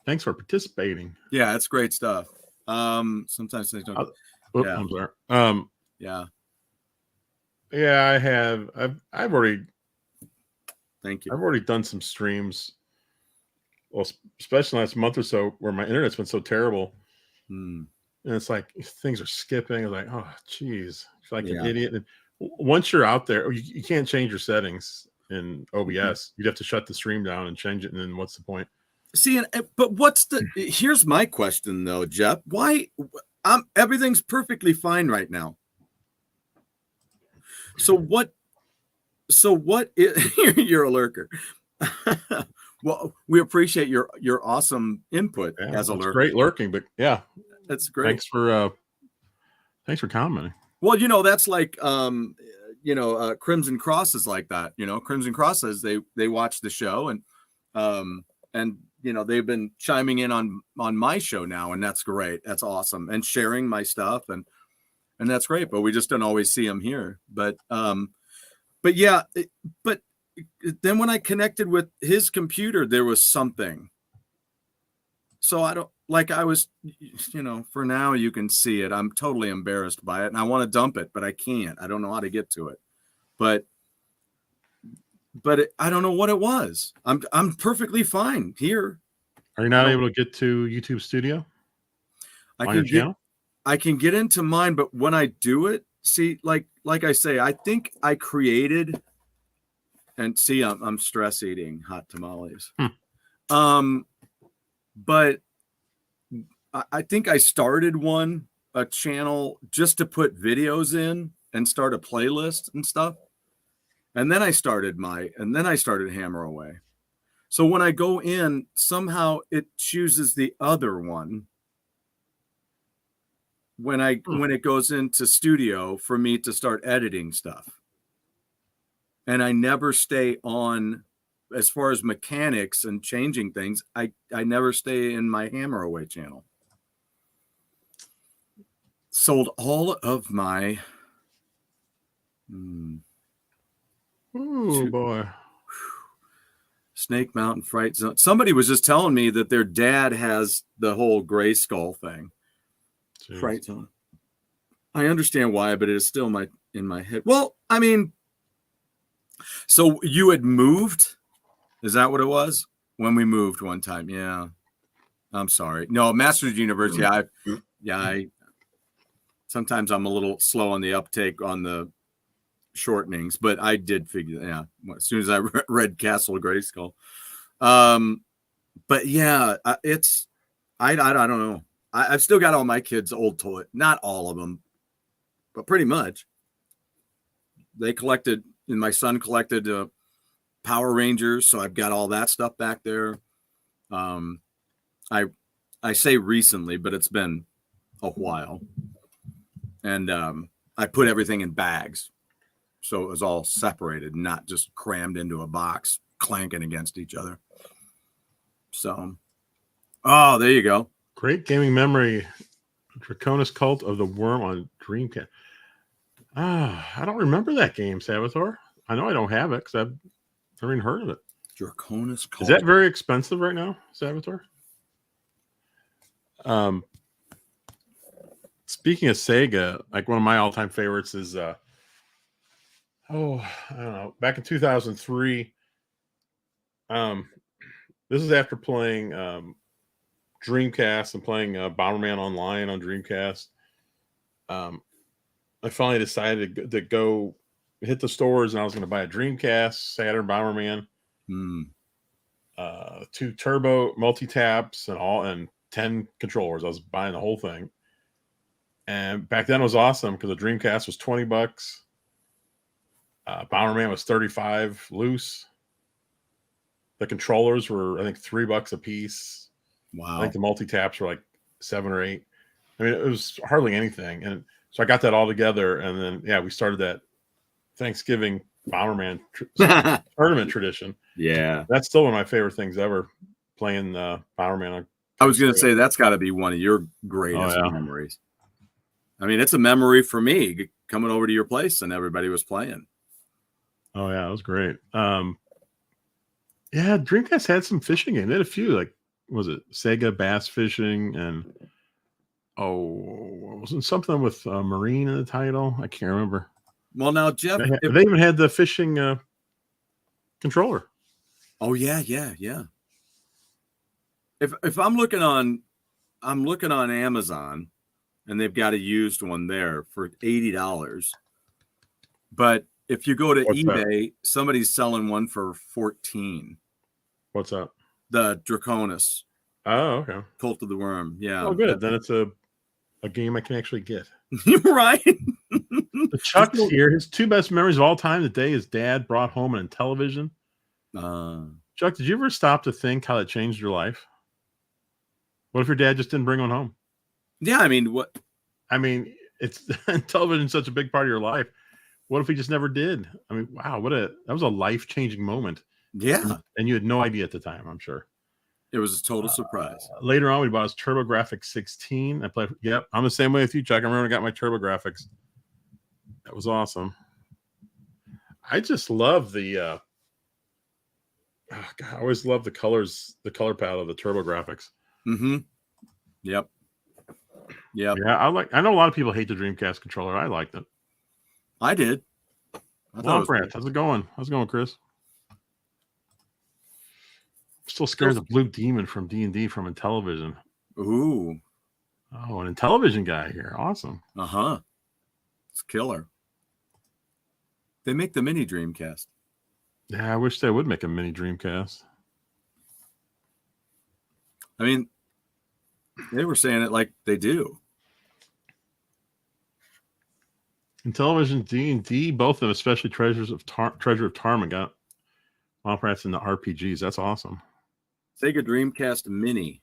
Thanks for participating. Yeah, it's great stuff. Sometimes they don't. Yeah. I'm sorry. Yeah. Yeah, I have. I've already. Thank you. I've already done some streams. Well, especially last month or so, where my internet's been so terrible, and it's like things are skipping. I'm like, oh, geez, I feel like an idiot. And once you're out there, you can't change your settings in OBS. You'd have to shut the stream down and change it, and then what's the point? See, but here's my question though, Jeff. Why? Everything's perfectly fine right now. So what? You're a lurker. Well, we appreciate your awesome input as a lurker. Great lurking, but yeah, that's great. Thanks for commenting. Well, that's like Crimson Cross is like that. Crimson Cross says they watch the show and they've been chiming in on my show now, and that's great. That's awesome, and sharing my stuff, and that's great. But we just don't always see them here. But yeah, but then when I connected with his computer, there was something. So I don't like. I was, for now you can see it. I'm totally embarrassed by it, and I want to dump it, but I can't. I don't know how to get to it, but I don't know what it was. I'm perfectly fine here. Are you not able to get to YouTube Studio? I can get into mine, but when I do it, see, like I say, I think I created, and see, I'm stress eating hot tamales. But I think I started a channel just to put videos in and start a playlist and stuff. And then I started Hammer Away. So when I go in, somehow it chooses the other one when it goes into studio for me to start editing stuff. And I never stay on as far as mechanics and changing things, I never stay in my hammer away channel. Sold all of my Ooh, boy. Snake Mountain Fright Zone. Somebody was just telling me that their dad has the whole gray skull thing. Jeez. Fright Zone. I understand why, but it is still in my head. Well, I mean, so you had moved? Is that what it was? When we moved one time? Yeah. I'm sorry. No, Masters University. I sometimes I'm a little slow on the uptake on the shortenings, but I did figure that. Yeah, as soon as I read Castle Grayskull. But yeah, it's I don't know. I've still got all my kids' old toy, not all of them, but pretty much. They collected, and my son collected Power Rangers, so I've got all that stuff back there. I say recently, but it's been a while, and I put everything in bags, so it was all separated, not just crammed into a box, clanking against each other. So, oh, there you go. Great gaming memory. Draconis Cult of the Worm on Dreamcast. I don't remember that game, Saboteur. I know I don't have it because I've never even heard of it. Draconis Cult. Is that very expensive right now, Saboteur? Speaking of Sega, like one of my all-time favorites is I don't know, back in 2003. This is after playing Dreamcast and playing Bomberman Online on Dreamcast. I finally decided to go hit the stores, and I was going to buy a Dreamcast, Saturn, Bomberman, 2 turbo multi-taps, and 10 controllers. I was buying the whole thing. And back then it was awesome because the Dreamcast was $20. Bomberman was $35 loose. The controllers were, I think, $3 a piece. Wow. I think the multi-taps were like 7 or 8. I mean, it was hardly anything. And so I got that all together, and then, yeah, we started that Thanksgiving Bomberman tournament tradition. Yeah. That's still one of my favorite things ever, playing Bomberman on. I was going to say, that's got to be one of your greatest memories. I mean, it's a memory for me coming over to your place and everybody was playing. Oh, yeah, it was great. Yeah, Dreamcast had some fishing games. They had a few, like, was it Sega Bass Fishing, and wasn't something with Marine in the title? I can't remember. Well, now, Jeff, they even had the fishing controller. Oh, yeah. If I'm looking on Amazon, and they've got a used one there for $80. But if you go to eBay, somebody's selling one for $14. What's that? The Draconis. Oh, okay. Cult of the Worm. Yeah. Oh, good. Then it's a game I can actually get. Right. Chuck's here. His 2 best memories of all time today his dad brought home an Intellivision. Chuck, did you ever stop to think how that changed your life? What if your dad just didn't bring one home? Yeah, I mean, what? I mean, it's television such a big part of your life. What if he just never did? I mean, wow, that was a life-changing moment. Yeah. And you had no idea at the time, I'm sure. It was a total surprise. Later on, we bought his TurboGrafx 16. I played. Yep, I'm the same way with you, Chuck. I remember I got my TurboGrafx. That was awesome. I just love the. God, I always love the colors, the color palette of the TurboGrafx. Mm-hmm. Yep. Yeah, I know a lot of people hate the Dreamcast controller. I liked it. I did. How's it going? How's it going, Chris? I'm still scared of the Blue Demon from D&D from Intellivision. Ooh. Oh, an Intellivision guy here. Awesome. Uh-huh. It's killer. They make the mini Dreamcast. Yeah, I wish they would make a mini Dreamcast. I mean, they were saying it like they do. Intellivision, D&D, both of them, especially Treasure of Tarman, got Moprat's in the RPGs. That's awesome. Sega Dreamcast Mini.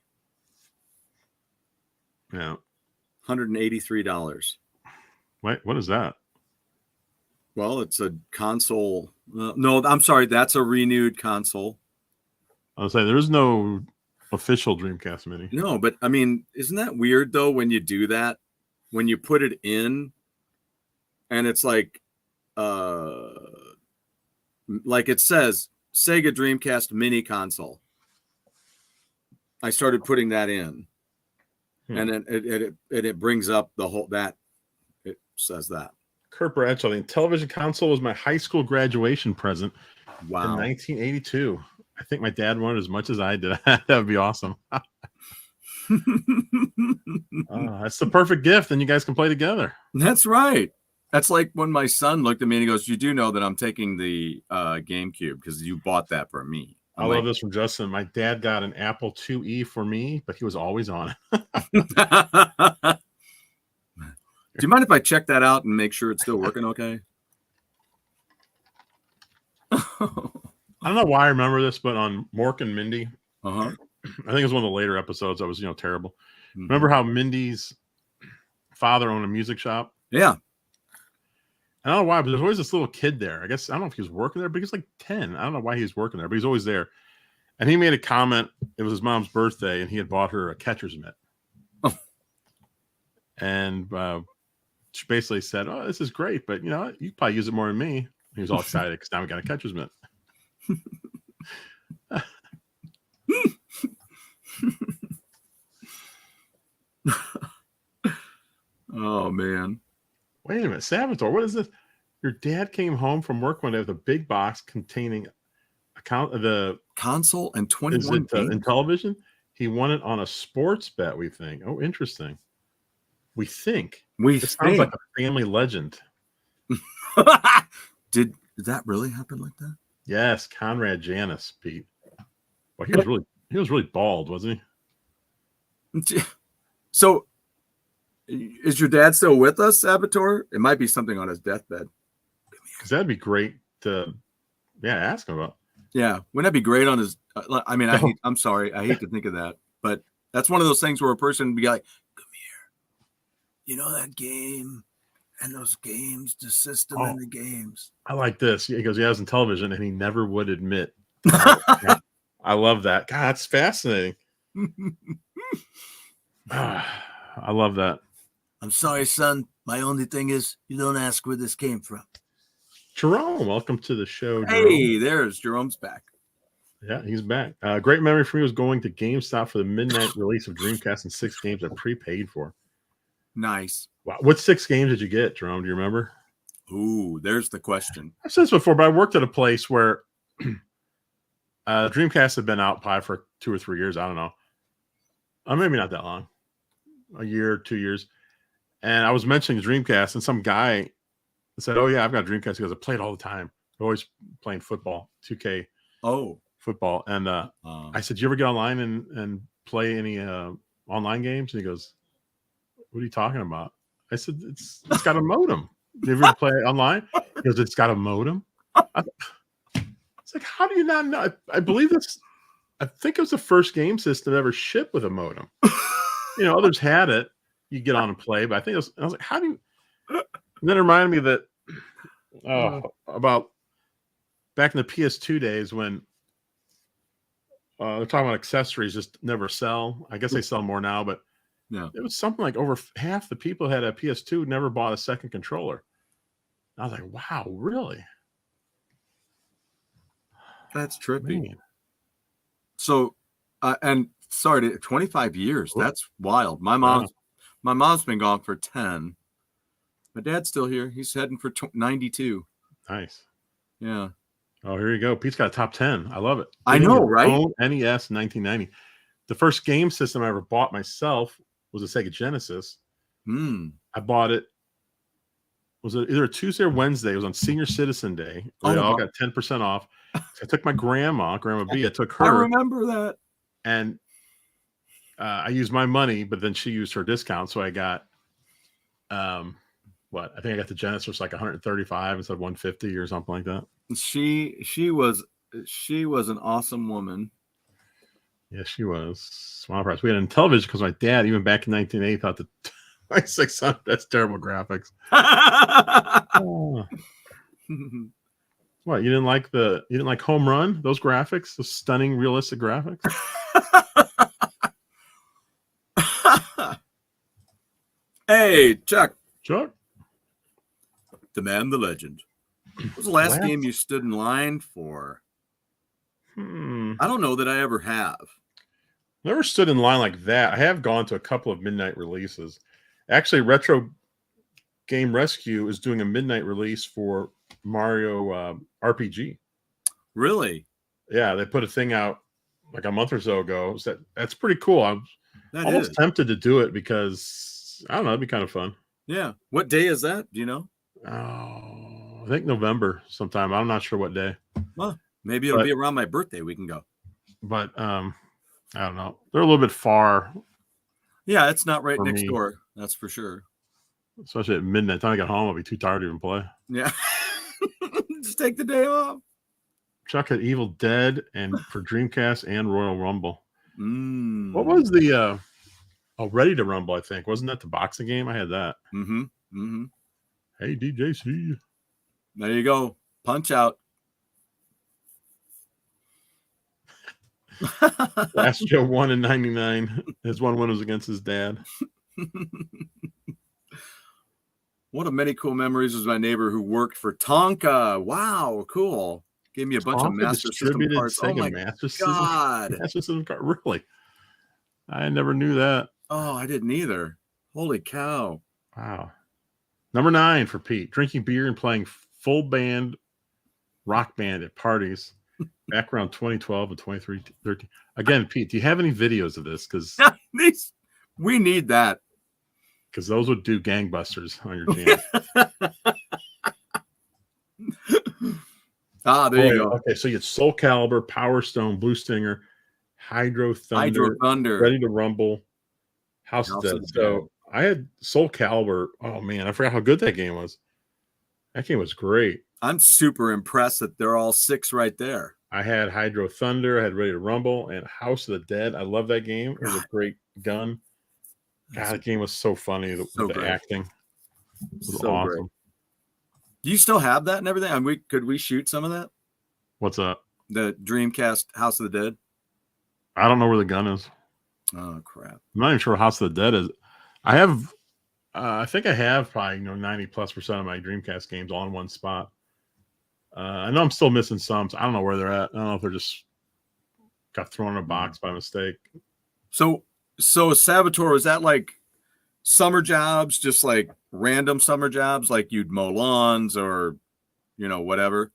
Yeah. $183. Wait, what is that? Well, it's a console. No, I'm sorry. That's a renewed console. I was saying there's no official Dreamcast Mini. No, but I mean, isn't that weird though when you do that? When you put it in and it's like it says Sega Dreamcast Mini Console. I started putting that in. And then it brings up the whole that it says that. Kurt Bradshaw, the television console was my high school graduation present in 1982. I think my dad wanted as much as I did. That would be awesome. That's the perfect gift, and you guys can play together. That's right. That's like when my son looked at me and he goes, "You do know that I'm taking the GameCube because you bought that for me." I love this from Justin. My dad got an Apple IIe for me, but he was always on it. Do you mind if I check that out and make sure it's still working okay? I don't know why I remember this, but on Mork and Mindy, I think it was one of the later episodes that was, terrible. Mm-hmm. Remember how Mindy's father owned a music shop? Yeah. I don't know why, but there's always this little kid there. I guess, I don't know if he was working there, but he's like 10. I don't know why he was working there, but he's always there. And he made a comment. It was his mom's birthday, and he had bought her a catcher's mitt. Oh. And she basically said, "Oh, this is great, but, you probably use it more than me." He was all excited because now we got a catcher's mitt. Oh, man. Wait a minute, Salvatore, what is this? Your dad came home from work one day with a big box containing the console and 21 games? In television. He won it on a sports bet, we think. Oh, interesting. We think. Sounds like a family legend. Did that really happen like that? Yes, Conrad Janis, Pete. Well, he was really bald, wasn't he? So, is your dad still with us, Salvatore? It might be something on his deathbed. Because that'd be great to, ask him about. Yeah, wouldn't that be great on his? I mean, I'm sorry, I hate to think of that, but that's one of those things where a person would be like, "Come here, you know that game and those games, the system and the games." I like this. He goes, "Yeah, I was in television," and he never would admit. I love that. God, that's fascinating. I love that. I'm sorry, son. My only thing is you don't ask where this came from. Jerome, welcome to the show. Hey, there's Jerome's back. Yeah, he's back. Great memory for me was going to GameStop for the midnight release of Dreamcast and 6 games I prepaid for. Nice. Wow. What 6 games did you get, Jerome? Do you remember? Ooh, there's the question. I've said this before, but I worked at a place where Dreamcast had been out probably for 2 or 3 years. I don't know. Maybe not that long. A year, 2 years. And I was mentioning Dreamcast, and some guy said, "Oh, yeah, I've got a Dreamcast because I play it all the time. I'm always playing football, 2K football." And I said, "Do you ever get online and play any online games?" And he goes, "What are you talking about?" I said, It's got a modem. Do you ever play online?" He goes, "It's got a modem?" It's like, how do you not know? I believe this. I think it was the first game system ever shipped with a modem. Others had it. You get on and play, but I think I was like, how do you? And then it reminded me that about back in the PS2 days when they're talking about accessories just never sell. I guess they sell more now, but it was something like over half the people who had a PS2 never bought a second controller. And I was like, wow, really? That's trippy. Man. So, and sorry, 25 years. Ooh. That's wild. My mom's been gone for 10. My dad's still here. He's heading for 92. Nice. Yeah. Oh, here you go. Pete's got a top 10. I love it. I know, right? NES 1990. The first game system I ever bought myself was a Sega Genesis. I bought it. Was it either a Tuesday or Wednesday? It was on Senior Citizen Day. I got 10% off. I took my Grandma B. I took her. I remember that. And I used my money, but then she used her discount. So I got, I think I got the Genesis like 135 instead of 150 or something like that. She was an awesome woman. Yeah, she was. Small price. We had it in television because my dad, even back in 1980, thought that 600, that's terrible graphics. What, you didn't like Home Run? Those graphics, those stunning realistic graphics. Hey, Chuck, Chuck, the man, the legend. What was the last game you stood in line for? I don't know that I ever have. Never stood in line like that. I have gone to a couple of midnight releases. Actually, Retro Game Rescue is doing a midnight release for Mario RPG. Really? Yeah, they put a thing out like a month or so ago. So that's pretty cool. I'm almost tempted to do it because I don't know, it'd be kind of fun. Yeah. What day is that? Do you know? Oh, I think November sometime. I'm not sure what day. Well, maybe it'll be around my birthday. We can go. But I don't know. They're a little bit far. Yeah, it's not right next door. That's for sure. Especially at midnight. Time I get home, I'll be too tired to even play. Yeah. Just take the day off. Chuck had Evil Dead and for Dreamcast and Royal Rumble. What What was the Ready to Rumble, I think. Wasn't that the boxing game? I had that. Hey, DJC. There you go. Punch Out. Last Joe won in 99. His one win was against his dad. One of many cool memories was my neighbor who worked for Tonka. Wow, cool. Gave me a bunch of Master System parts. Sega Oh my Master God. Master System card. Really? I never knew that. Oh, I didn't either. Holy cow. Wow. Number 9 for Pete. Drinking beer and playing full band rock band at parties back around 2012 and 2013. Again, Pete, do you have any videos of this? Because we need that. Because those would do gangbusters on your channel. There you go. Okay, so you had Soul Calibur, Power Stone, Blue Stinger, Hydro Thunder, Ready to Rumble, House of Dead. So I had Soul Calibur. Oh man, I forgot how good that game was. That game was great. I'm super impressed that they're all 6 right there. I had Hydro Thunder, I had Ready to Rumble, and House of the Dead. I love that game. It was a great gun. God, that game was so funny. The acting was awesome. Great. Do you still have that and everything? And could we shoot some of that? What's up? The Dreamcast House of the Dead? I don't know where the gun is. Oh crap! I'm not even sure House of the Dead is. I have, I think I have probably 90+% of my Dreamcast games all in one spot. I know I'm still missing some. So I don't know where they're at. I don't know if they're just got thrown in a box by mistake. So Saboteur, was that like summer jobs, just like random summer jobs, like you'd mow lawns or whatever?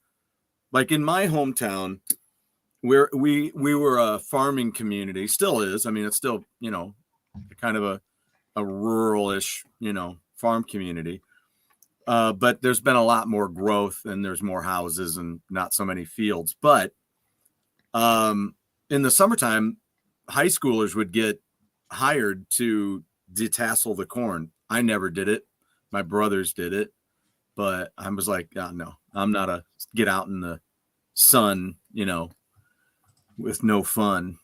Like in my hometown, where we were a farming community, still is. I mean, it's still kind of a rural-ish farm community, but there's been a lot more growth and there's more houses and not so many fields. But in the summertime, high schoolers would get hired to detassel the corn. I never did it. My brothers did it, but I was like, oh, no, I'm not a get out in the sun, with no fun.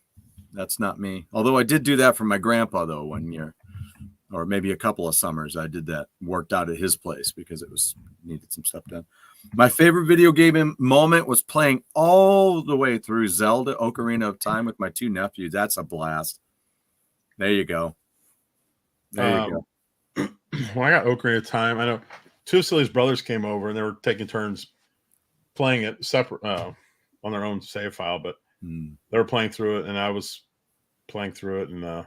That's not me. Although I did do that for my grandpa though one year, or maybe a couple of summers. I did that, worked out at his place because it was needed some stuff done. My favorite video game moment was playing all the way through Zelda Ocarina of Time with my 2 nephews. That's a blast. There you go. There you go. When I got Ocarina of Time, I know 2 of Silly's brothers came over and they were taking turns playing it separate on their own save file, but they were playing through it and I was playing through it, and I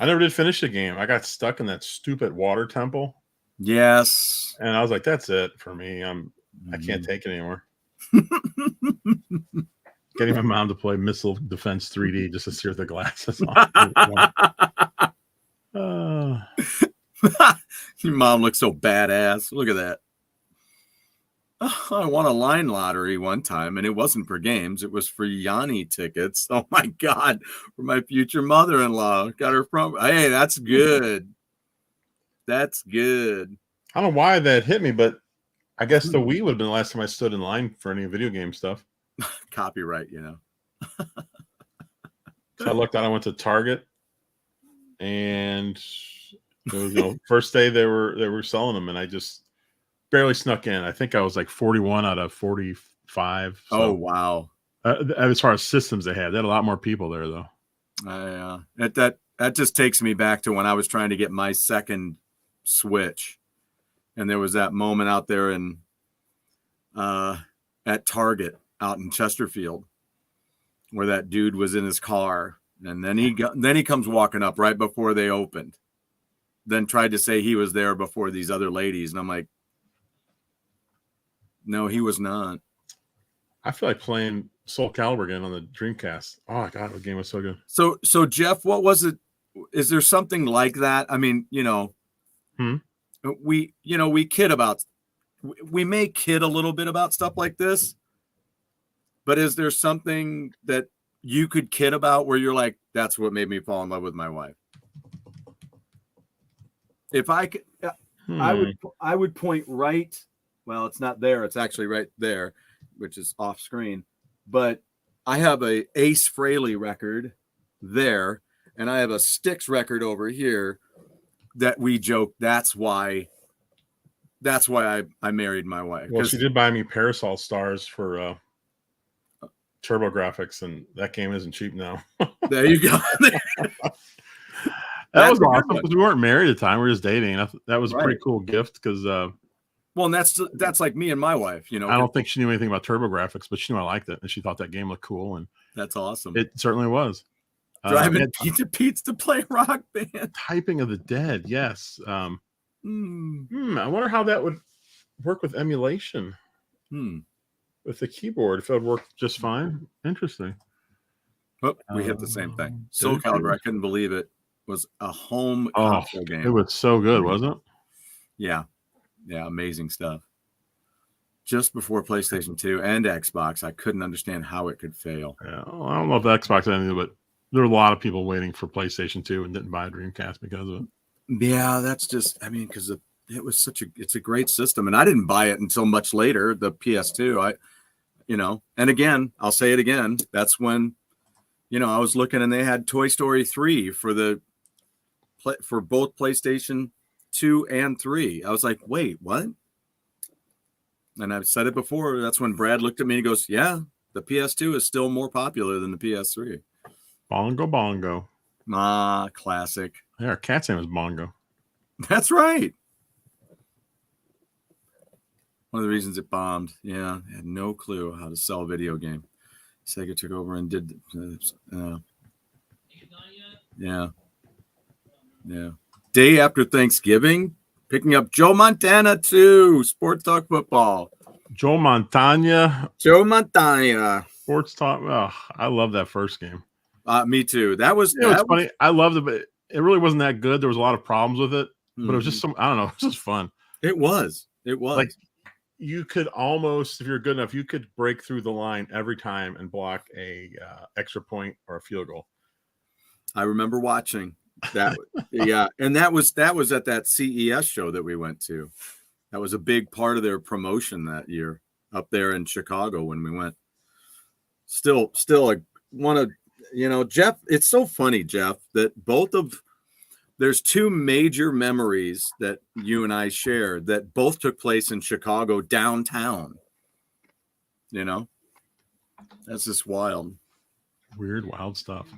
never did finish the game. I got stuck in that stupid water temple. Yes. And I was like, that's it for me. I can't take it anymore. Getting my mom to play Missile Defense 3D just to see the glasses on. Your mom looks so badass. Look at that. I won a line lottery one time, and it wasn't for games. It was for Yanni tickets. Oh, my God. For my future mother-in-law. Got her from. Hey, that's good. That's good. I don't know why that hit me, but I guess the Wii would have been the last time I stood in line for any video game stuff. Copyright, So I looked out. I went to Target, and it was, first day they were selling them, and I just barely snuck in. I think I was like 41 out of 45. So, Oh wow. As far as systems they had a lot more people there though. That just takes me back to when I was trying to get my second Switch, and there was that moment out there in at Target out in Chesterfield where that dude was in his car, and then he comes walking up right before they opened, then tried to say he was there before these other ladies, and I'm like, no, he was not. I feel like playing Soul Calibur again on the Dreamcast. Oh my god, the game was so good. So Jeff, what was it? Is there something like that? I mean, we kid about, we may kid a little bit about stuff like this, but is there something that you could kid about where you're like, that's what made me fall in love with my wife? If I could, I would point right. Well, it's not there. It's actually right there, which is off screen. But I have a Ace Frehley record there, and I have a Styx record over here that we joke. That's why I married my wife. Well, she did buy me Parasol Stars for Turbo Graphics, and that game isn't cheap now. There you go. That was awesome because we weren't married at the time. We were just dating. That was a pretty cool gift because well, and that's like me and my wife, I don't think she knew anything about Turbo Graphics, but she knew I liked it, and she thought that game looked cool, and that's awesome. It certainly was. Driving Pizza to play Rock Band. Typing of the Dead, yes. I wonder how that would work with emulation. With the keyboard, if it would work just fine. Interesting. Oh, we hit the same thing. Soul Calibur, I couldn't believe it. Was a home console game. It was so good, wasn't it? Yeah, amazing stuff. Just before PlayStation 2 and Xbox, I couldn't understand how it could fail. Yeah, well, I don't know if Xbox had anything, but there were a lot of people waiting for PlayStation 2 and didn't buy a Dreamcast because of it. Yeah, that's just, because it was it's a great system, and I didn't buy it until much later, the PS2. And again, I'll say it again. That's when, I was looking and they had Toy Story 3 for both PlayStation 2 and 3. I was like, wait, what? And I've said it before. That's when Brad looked at me and he goes, yeah, the PS2 is still more popular than the PS3. Bongo. Classic. Yeah, our cat's name is Bongo. That's right. One of the reasons it bombed. Yeah, I had no clue how to sell a video game. Sega took over and did. Yeah. Day after Thanksgiving, picking up Joe Montana 2, Sports Talk Football. Joe Montana. Sports Talk. Oh, I love that first game. Me too. That was funny. I loved it, but it really wasn't that good. There was a lot of problems with it, but it was just I don't know. It was just fun. It was. Like you could almost, if you're good enough, you could break through the line every time and block a extra point or a field goal. I remember watching that. Yeah, and that was at that CES show that we went to. That was a big part of their promotion that year up there in Chicago when we went. Still, one of Jeff. It's so funny, Jeff, that there's two major memories that you and I shared that both took place in Chicago downtown. That's just wild. Weird, wild stuff.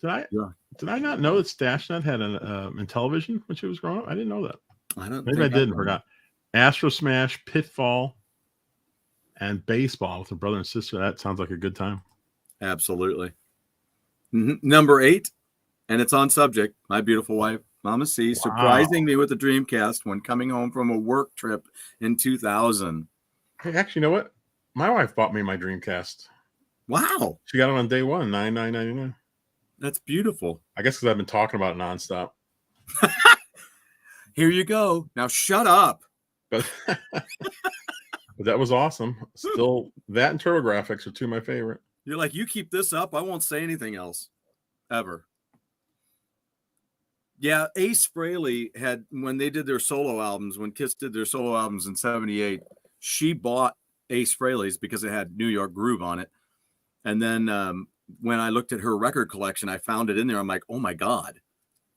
Did I not know that StashNet had an in television when she was growing up? I didn't know that. Maybe I didn't. Forgot. Astro Smash, Pitfall, and baseball with a brother and sister. That sounds like a good time. Absolutely. Number 8. And it's on subject. My beautiful wife, Mama C, surprising me with the Dreamcast when coming home from a work trip in 2000. Hey, actually, you know what? My wife bought me my Dreamcast. Wow. She got it on day one, $99.99. That's beautiful. I guess because I've been talking about it nonstop. Here you go. Now shut up. But that was awesome. Still, that and TurboGrafx are two of my favorite. You're like, you keep this up, I won't say anything else. Ever. Yeah, Ace Frehley had, when they did their solo albums, when Kiss did their solo albums in 78, she bought Ace Frehley's because it had New York Groove on it. And then when I looked at her record collection, I found it in there. I'm like, oh my God,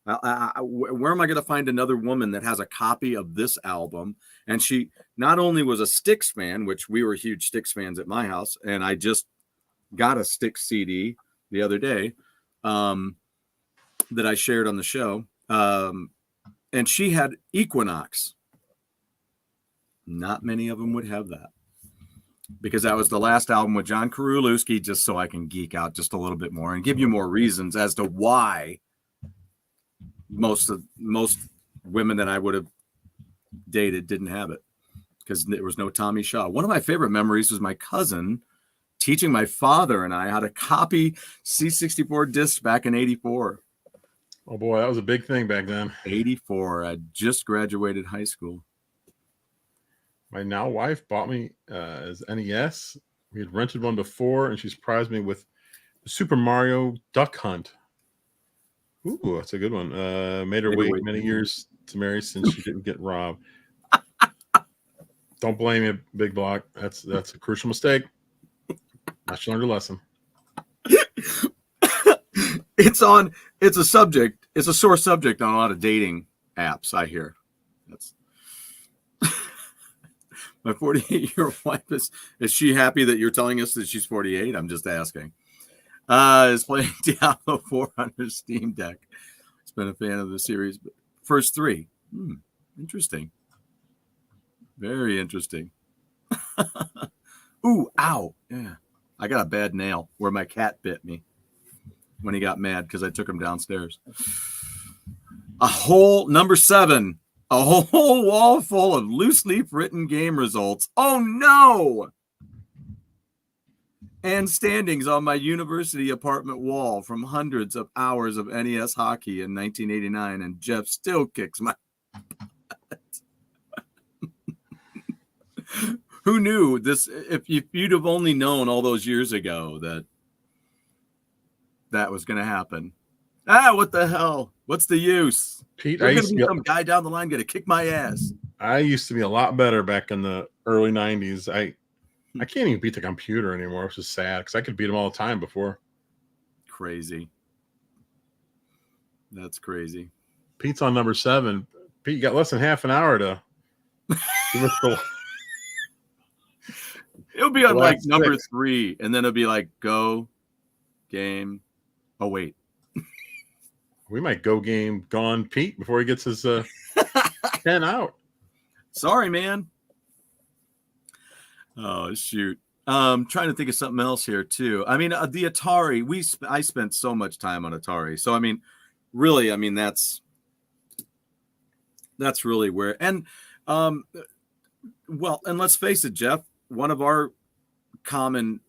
Where am I going to find another woman that has a copy of this album? And she not only was a Styx fan, which we were huge Styx fans at my house, and I just got a Styx CD the other day that I shared on the show. And she had Equinox. Not many of them would have that, because that was the last album with John Karulewski, just so I can geek out just a little bit more and give you more reasons as to why most women that I would have dated didn't have it, because there was no Tommy Shaw. One of my favorite memories was my cousin teaching my father and I how to copy C64 discs back in 84. Oh boy, that was a big thing back then. 84. I just graduated high school. My now wife bought me as NES. We had rented one before, and she surprised me with the Super Mario Duck Hunt. Ooh, that's a good one. Made her wait many years to marry since she didn't get robbed. Don't blame me, Big Block. That's a crucial mistake. I should learn a lesson. It's a subject. It's a sore subject on a lot of dating apps, I hear. That's my 48-year-old wife is she happy that you're telling us that she's 48? I'm just asking. Is playing Diablo 4 on her Steam Deck. It's been a fan of the series. First 3. Interesting. Very interesting. Ooh, ow. Yeah. I got a bad nail where my cat bit me when he got mad because I took him downstairs. Number 7. A whole wall full of loose leaf written game results. Oh, no! And standings on my university apartment wall from hundreds of hours of NES hockey in 1989, and Jeff still kicks my butt. Who knew this? If you'd have only known all those years ago that was going to happen. What the hell? What's the use? Pete, There's going to be some guy down the line going to kick my ass. I used to be a lot better back in the early 90s. I can't even beat the computer anymore, which is sad because I could beat them all the time before. Crazy. That's crazy. Pete's on number 7. Pete, you got less than half an hour to give us the... It'll be on like number 3, and then it'll be like go, game. Oh, wait. We might go game gone Pete before he gets his 10 out. Sorry, man. Oh, shoot. Trying to think of something else here, too. I mean, the Atari, I spent so much time on Atari. So, I mean, really, that's really where. And, well, and let's face it, Jeff, one of our common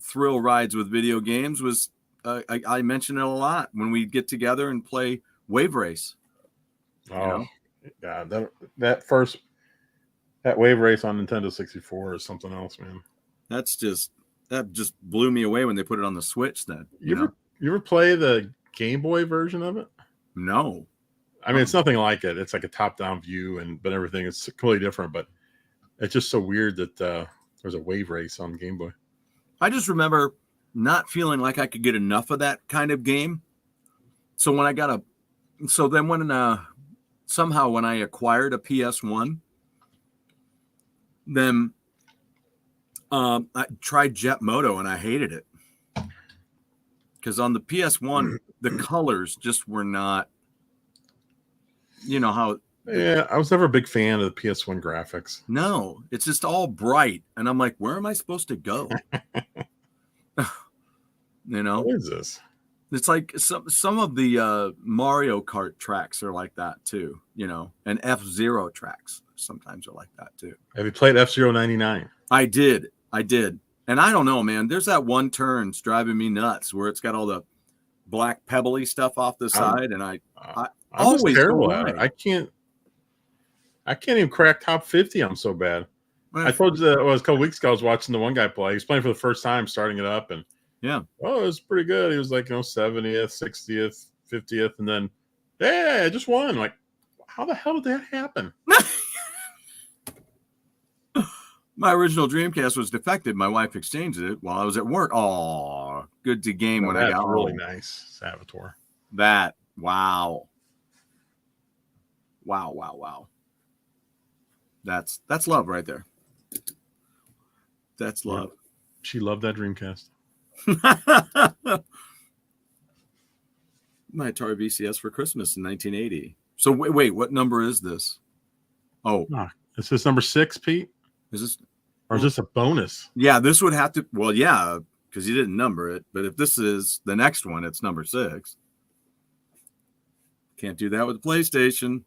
thrill rides with video games was, I mention it a lot when we get together and play Wave Race. Oh, yeah. That Wave Race on Nintendo 64 is something else, man. That just blew me away when they put it on the Switch then. You ever play the Game Boy version of it? No. I mean, it's nothing like it. It's like a top-down view, but everything is completely different. But it's just so weird that there's a Wave Race on Game Boy. I just remember not feeling like I could get enough of that kind of game. So when somehow when I acquired a PS1, then I tried Jet Moto and I hated it. Because on the PS1, the colors just were not, how. Yeah, I was never a big fan of the PS1 graphics. No, it's just all bright. And I'm like, where am I supposed to go? What is this? It's like some of the Mario Kart tracks are like that too, and F-Zero tracks sometimes are like that too. Have you played F-Zero 99? I did. And I don't know, man, there's that one turn driving me nuts where it's got all the black pebbly stuff off the side. And I always terrible at it. I can't even crack top 50. I'm so bad. I told you that it was a couple weeks ago. I was watching the one guy play. He was playing for the first time, starting it up, and it was pretty good. He was like 70th, 60th, 50th, and then I just won. Like, how the hell did that happen? My original Dreamcast was defective. My wife exchanged it while I was at work. Oh, good to game when I got really home. Nice, Salvatore. Wow. Wow. That's love right there. That's love. She loved that Dreamcast. My Atari VCS for Christmas in 1980. So wait, what number is this? Oh, is this number 6, Pete? is this, or is this a bonus? Yeah, this would have to. Well, yeah, because you didn't number it. But if this is the next one, it's number 6. Can't do that with the PlayStation.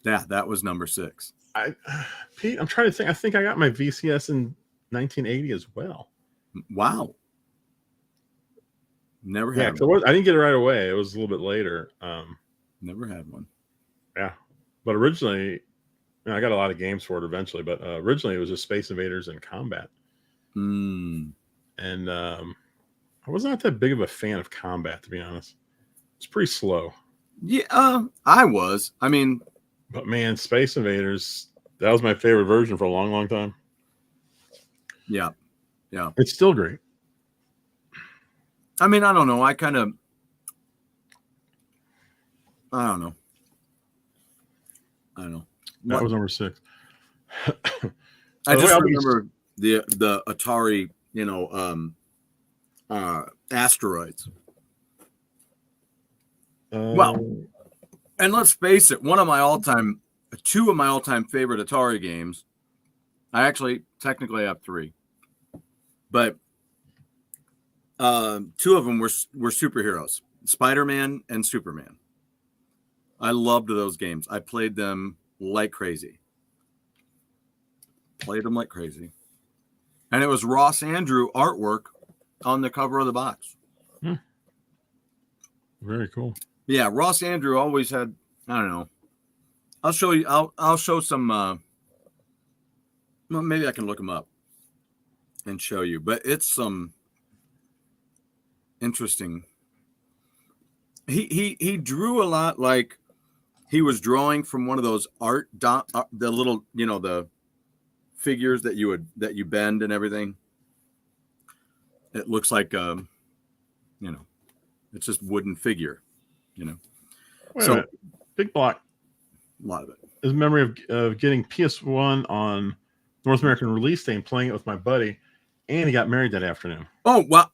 Yeah, that was number 6. Pete, I'm trying to think. I think I got my VCS in 1980 as well. Wow. Never had one. I didn't get it right away. It was a little bit later. Never had one. Yeah. But originally, I got a lot of games for it eventually, but originally it was just Space Invaders and Combat. And I was not that big of a fan of Combat, to be honest. It's pretty slow. Yeah, I was. I mean, but man, Space Invaders, that was my favorite version for a long, long time. Yeah. It's still great. I mean, I don't know. I don't know. That was number 6. I just remember the Atari, Asteroids. Well, and let's face it, two of my all-time favorite Atari games. I actually technically have 3, but 2 of them were superheroes: Spider-Man and Superman. I loved those games. I played them like crazy. And it was Ross Andrew artwork on the cover of the box. Very cool. Yeah, Ross Andrew always had, I don't know. I'll show you. I'll show some. Well, maybe I can look them up and show you. But it's some interesting. He drew a lot like he was drawing from one of those the little, the figures that you bend and everything. It looks like it's just wooden figure, So Big Block. A lot of it is memory of getting PS1 on North American release day and playing it with my buddy, and he got married that afternoon. Oh, wow.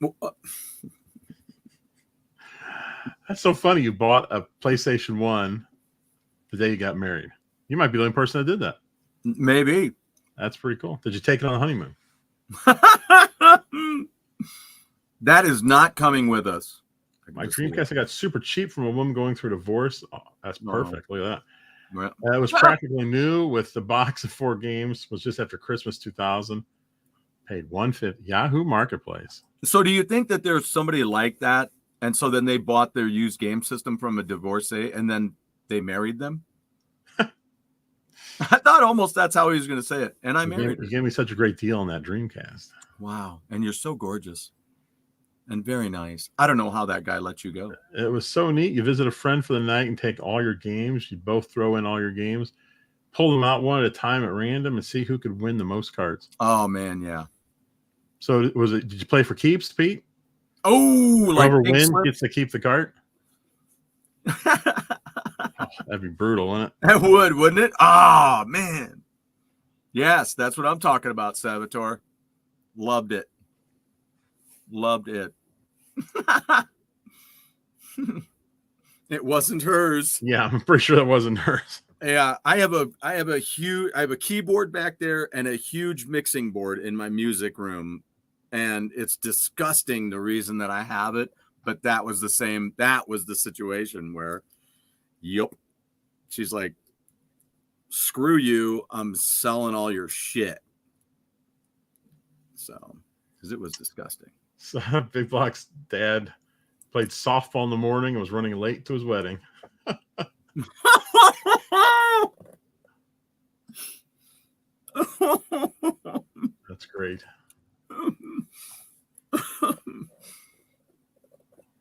That's so funny. You bought a PlayStation 1 the day you got married. You might be the only person that did that. Maybe. That's pretty cool. Did you take it on a honeymoon? That is not coming with us. My Dreamcast I got super cheap from a woman going through a divorce. Oh, that's perfect. Look at that. Well, it was practically new with the box of 4 games. Was just after Christmas 2000. Paid $150. Yahoo Marketplace. So do you think that there's somebody like that, and so then they bought their used game system from a divorcee, and then they married them? I thought almost that's how he was going to say it. And I married her. You gave me such a great deal on that Dreamcast. Wow. And you're so gorgeous and very nice. I don't know how that guy let you go. It was so neat. You visit a friend for the night and take all your games. You both throw in all your games, pull them out one at a time at random, and see who could win the most cards. Oh, man, yeah. So did you play for keeps, Pete? Oh, whoever wins gets to keep the cart? That'd be brutal, wouldn't it? That would, wouldn't it? Oh, man. Yes, that's what I'm talking about, Salvatore. Loved it. It wasn't hers. Yeah, I'm pretty sure that wasn't hers. Yeah, I have a keyboard back there and a huge mixing board in my music room, and it's disgusting the reason that I have it, but that was the situation where, yep. She's like, screw you, I'm selling all your shit. So, because it was disgusting. So Big Block's dad played softball in the morning and was running late to his wedding. That's great.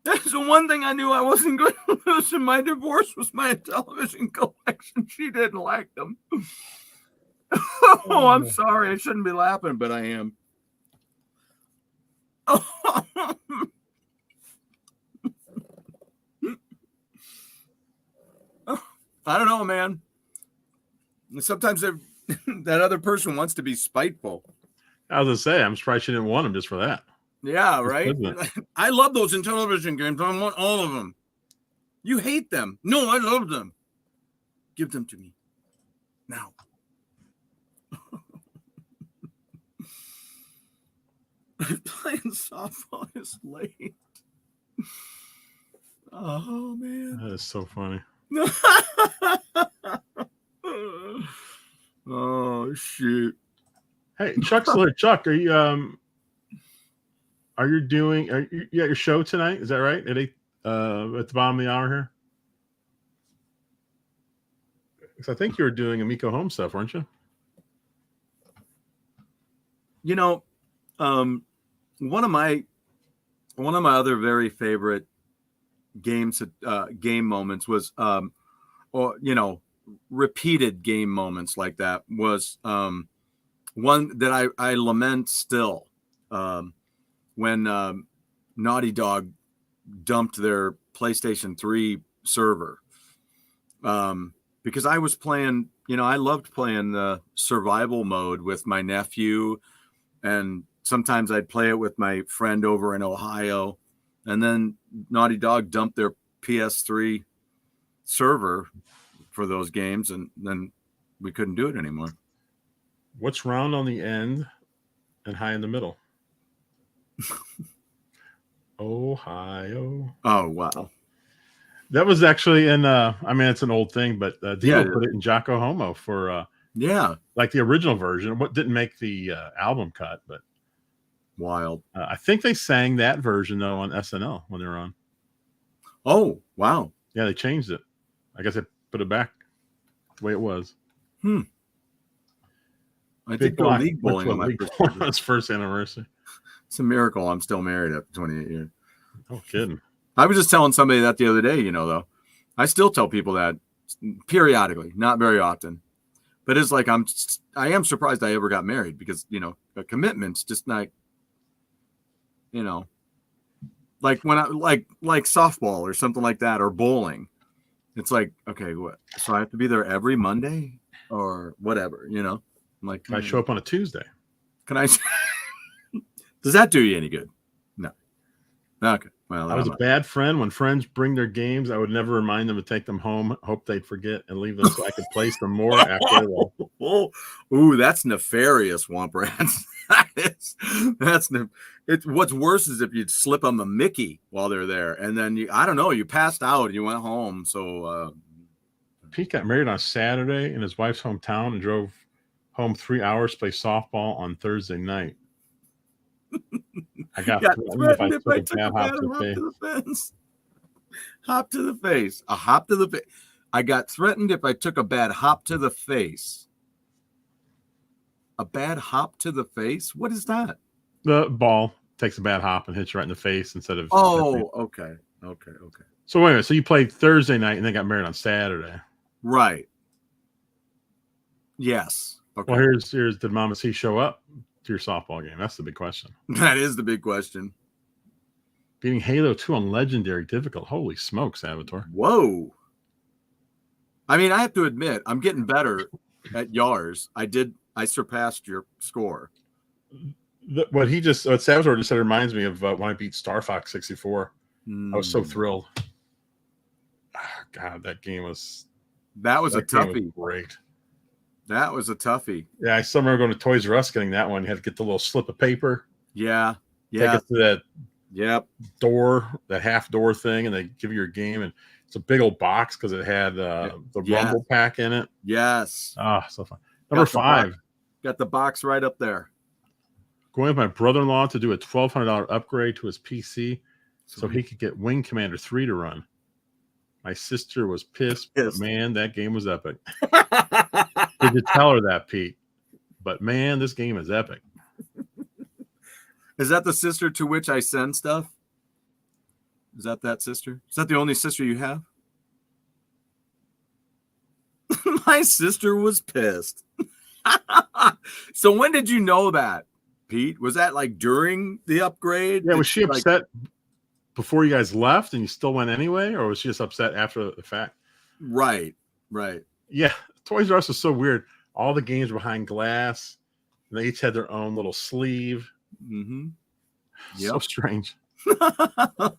That's the one thing I knew I wasn't going to lose in my divorce was my television collection. She didn't like them. Oh, I'm sorry. I shouldn't be laughing, but I am. I don't know, man. Sometimes that other person wants to be spiteful. I was gonna say, I'm surprised she didn't want him just for that. Yeah, right. I love those in television games. I want all of them. You hate them. No, I love them. Give them to me now. Playing softball is late. Oh man, That is so funny. Oh shit. Hey, Chuck's here. Chuck, are you doing you at your show tonight? Is that right? At the bottom of the hour here? Because I think you were doing Amico Home stuff, weren't you? You know, one of my other very favorite game moments was or repeated game moments like that was one that I lament still, when Naughty Dog dumped their PlayStation 3 server, because I was playing, I loved playing the survival mode with my nephew, and sometimes I'd play it with my friend over in Ohio, and then Naughty Dog dumped their PS3 server for those games, and then we couldn't do it anymore. What's round on the end and high in the middle? Ohio. Oh, wow. That was actually in it's an old thing, but Dio put it in Jocko Homo for like the original version. What didn't make the album cut, but wild. I think they sang that version though on SNL when they were on. Oh, wow. Yeah, they changed it. I guess they put it back the way it was. I did go league bowling on my first anniversary. It's a miracle I'm still married after 28 years. No kidding. I was just telling somebody that the other day, though. I still tell people that periodically, not very often. But it's like I am surprised I ever got married because, a commitment's just not, like when I like softball or something like that, or bowling. It's like, okay, what? So I have to be there every Monday or whatever, I'm like, can I show up on a Tuesday? Can I? Does that do you any good? No. Okay. Well, I was a bad friend. When friends bring their games, I would never remind them to take them home, hope they'd forget, and leave them so I could place them more after all. Ooh, that's nefarious, Womp Rats. What's worse is if you'd slip them a Mickey while they're there, and then you passed out and you went home. So Pete got married on Saturday in his wife's hometown and drove home 3 hours to play softball on Thursday night. I got threatened if I took a bad hop to the face. Hop to the face. A hop to the face. I got threatened if I took a bad hop to the face. A bad hop to the face? What is that? The ball takes a bad hop and hits you right in the face instead of. Oh, okay. So wait a minute. So you played Thursday night and then got married on Saturday. Right. Yes. Okay. Well, here's did Mama C show up to your softball game? That's the big question. That is the big question. Beating Halo 2 on Legendary difficult. Holy smokes, Avatar. Whoa. I mean, I have to admit, I'm getting better at Yars. I surpassed your score. What Salvador just said reminds me of when I beat Star Fox 64. I was so thrilled. Oh, God, that game was. That was a toughie. Great. That was a toughie. Yeah, I still remember going to Toys R Us getting that one. You had to get the little slip of paper. Yeah. Take it to that door, that half door thing, and they give you your game. And it's a big old box because it had the Rumble pack in it. Yes. Ah, so fun. Number 5. Got the box right up there. Going with my brother-in-law to do a $1,200 upgrade to his PC so he could get Wing Commander 3 to run. My sister was pissed. But man, that game was epic. Did you tell her that, Pete? But man, this game is epic. Is that the sister to which I send stuff? Is that sister? Is that the only sister you have? My sister was pissed. So when did you know that, Pete? Was that like during the upgrade? Yeah, was she upset before you guys left and you still went anyway? Or was she just upset after the fact? Right. Right. Yeah, Toys R Us is so weird. All the games were behind glass. And they each had their own little sleeve. Mm-hmm. So strange. I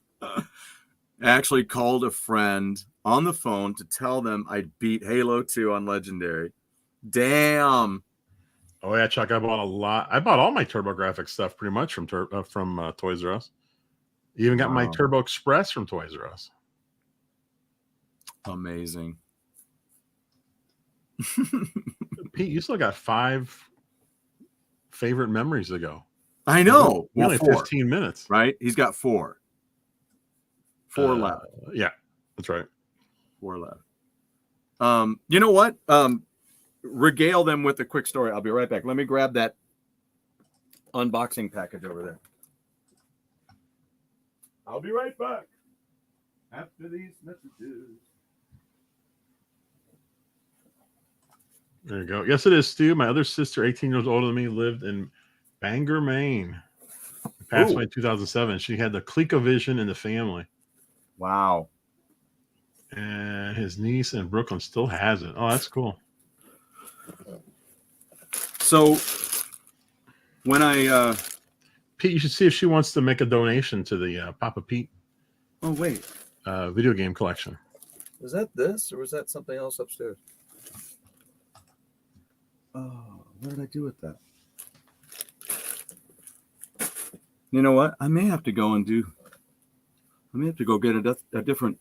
actually called a friend on the phone to tell them I beat Halo 2 on Legendary. Damn. Oh yeah, Chuck. I bought a lot. I bought all my TurboGrafx stuff pretty much from Toys R Us. Even got my Wow. Turbo Express from Toys R Us. Amazing. Pete, you still got 5 favorite memories to go. I know. We only have 4, 15 minutes. right? He's got 4. 4 left. Yeah, that's right. 4 left. You know what? Regale them with a quick story. I'll be right back. Let me grab that unboxing package over there. I'll be right back after these messages. There you go. Yes, it is, Stu. My other sister, 18 years older than me, lived in Bangor, Maine. Passed away in 2007. She had the ColecoVision in the family. Wow. And his niece in Brooklyn still has it. Oh, that's cool. So when I Pete, you should see if she wants to make a donation to the Papa Pete wait, video game collection. was that this or was that something else upstairs? Oh, what did I do with that? You know what? I may have to go get a different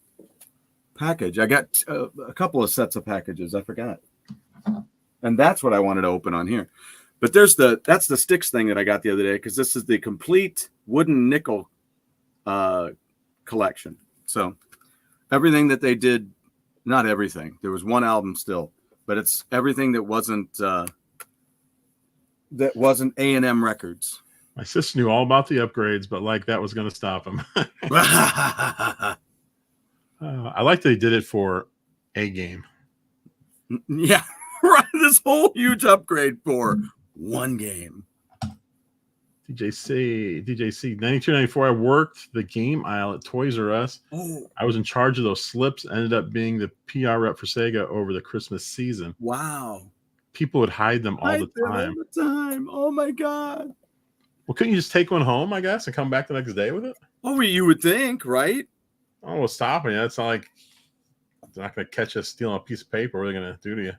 package. I got a couple of sets of packages. I forgot. And that's what I wanted to open on here. But that's the sticks thing that I got the other day, because this is the complete wooden nickel collection. So everything that they did, not everything. There was one album still, but it's everything that wasn't A&M Records. My sister knew all about the upgrades, but like that was going to stop him. I like that they did it for a game. Yeah, right. This whole huge upgrade for one game. DJC, 92, 94. I worked the game aisle at Toys R Us. Oh, I was in charge of those slips. Ended up being the PR rep for Sega over the Christmas season. wow. People would hide them all the time. Oh my God. Well, couldn't you just take one home, I guess, and come back the next day with it? Oh, you would think, right? Oh, what's stopping you? It's not like they're not going to catch us stealing a piece of paper. What are they going to do to you?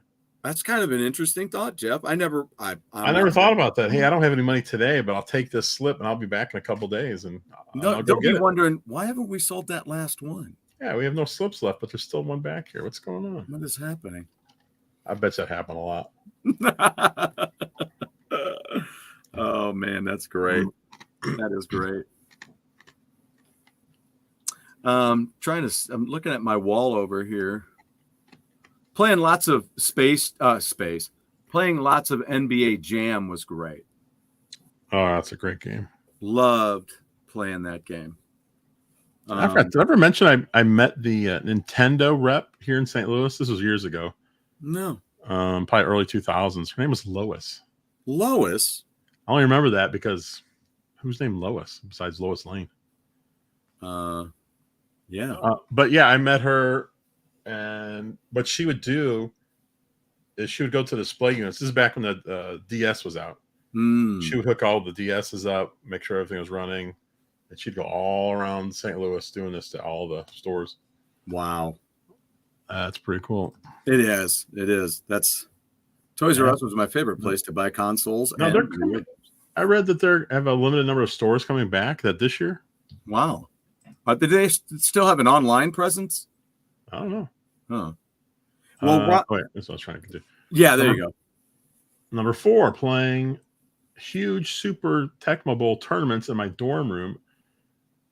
That's kind of an interesting thought, Jeff. I never thought about that. Hey, I don't have any money today, but I'll take this slip and I'll be back in a couple days. And they'll be wondering, why haven't we sold that last one? Yeah, we have no slips left, but there's still one back here. What's going on? What is happening? I bet that happened a lot. Oh man, that's great. That is great. I'm looking at my wall over here. Playing lots of playing lots of NBA Jam was great. Oh, that's a great game. Loved playing that game. I forgot. Did I ever mention I met the Nintendo rep here in St. Louis? This was years ago. No. Probably early 2000s. Her name was Lois. Lois? I only remember that because who's named Lois besides Lois Lane? Yeah. But yeah, I met her, and what she would do is she would go to the display units. This is back when the DS was out. She would hook all the DSs up, make sure everything was running, and she'd go all around St. Louis doing this to all the stores. Wow. That's pretty cool. It is. It is. That's Toys R Us was my favorite place to buy consoles. No, I read that they have a limited number of stores coming back this year. Wow. Did they still have an online presence? I don't know. Huh. Well, wait, that's what I was trying to do. Yeah, there you go. Number 4, playing huge Super Tecmo Bowl tournaments in my dorm room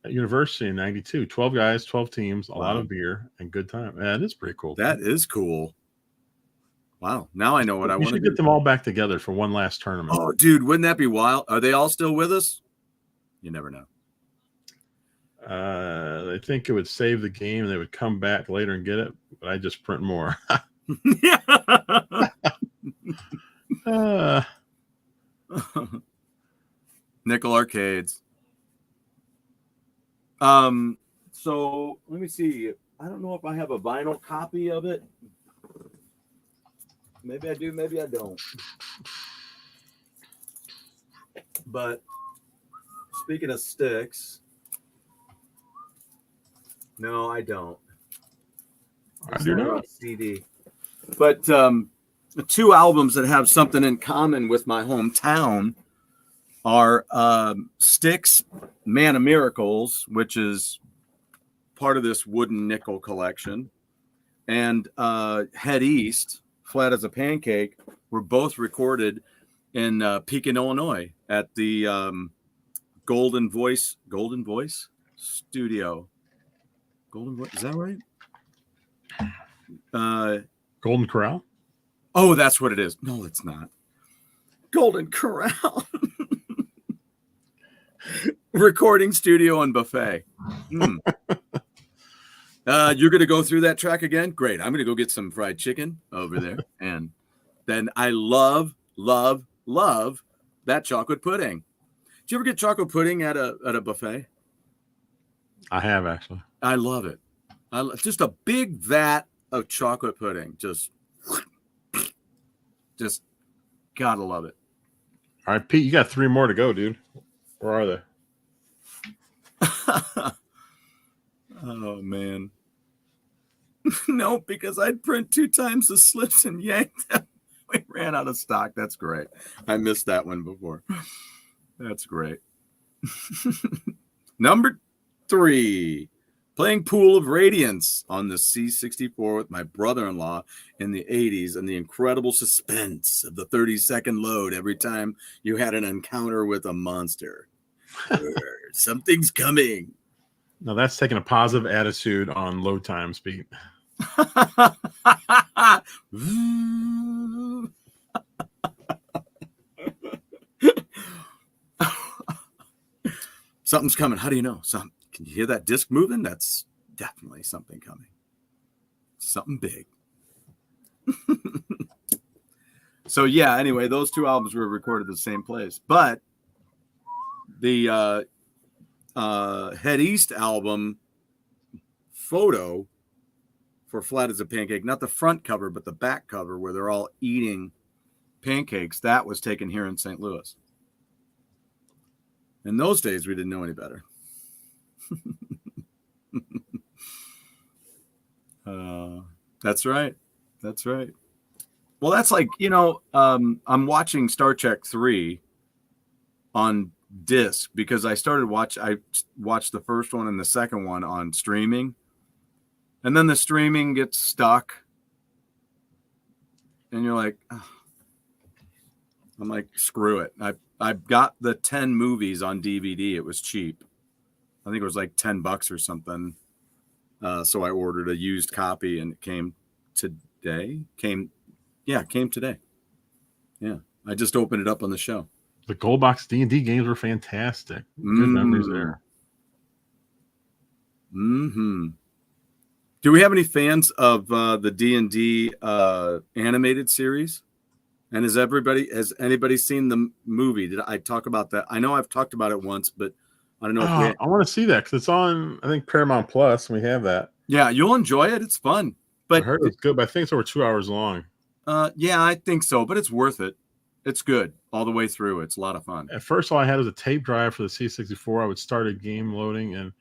at university in 92. 12 guys, 12 teams, a lot of beer, and good time. That is pretty cool. That is cool. Wow. Now I know what I want to do. We should get them all back together for one last tournament. Oh, dude, wouldn't that be wild? Are they all still with us? You never know. They think it would save the game and they would come back later and get it, but I just print more. Nickel arcades. So let me see. I don't know if I have a vinyl copy of it. Maybe I do, maybe I don't. But speaking of sticks, no, I don't. I do not. CD. But the two albums that have something in common with my hometown are Styx, Man of Miracles, which is part of this wooden nickel collection, and Head East, Flat as a Pancake, were both recorded in Pekin, Illinois at the Golden Voice Studio. Golden Voice, is that right? Golden Corral? Oh, that's what it is. No, it's not. Golden Corral. Recording studio and buffet. You're going to go through that track again? Great. I'm going to go get some fried chicken over there. And then I love that chocolate pudding. Do you ever get chocolate pudding at a buffet? I have, actually. I love it. Just a big vat of chocolate pudding. Just gotta love it. All right, Pete, you got 3 more to go, dude. Where are they? Oh, man. No, because I'd print 2 times the slips and yank them. We ran out of stock. That's great. I missed that one before. That's great. Number 3. Playing Pool of Radiance on the C64 with my brother-in-law in the 80s, and the incredible suspense of the 30-second load every time you had an encounter with a monster. Something's coming. No, that's taking a positive attitude on load times, Pete. Something's coming. How do you know? Can you hear that disc moving? That's definitely something coming. Something big. So yeah, anyway, those 2 albums were recorded at the same place. But the Head East album photo for Flat as a Pancake, not the front cover, but the back cover where they're all eating pancakes, that was taken here in St. Louis. In those days, we didn't know any better. That's right. That's right. Well, that's like, I'm watching Star Trek 3 on disc because I watched the first one and the second one on streaming, and then the streaming gets stuck and you're like, oh. I'm like, screw it. I've got the 10 movies on DVD. It was cheap. I think it was like $10 or something. So I ordered a used copy and it came today. Came today. Yeah. I just opened it up on the show. The Gold Box D&D games were fantastic. Good memories there. Mm-hmm. Do we have any fans of the D&D animated series? And has anybody seen the movie? Did I talk about that? I know I've talked about it once, but I don't know if I want to see that because it's on, I think, Paramount Plus, and we have that. Yeah, you'll enjoy it. It's fun. But I heard it's good, but I think it's over 2 hours long. Yeah, I think so, but it's worth it. It's good all the way through. It's a lot of fun. At first, all I had was a tape drive for the C64. I would start a game loading and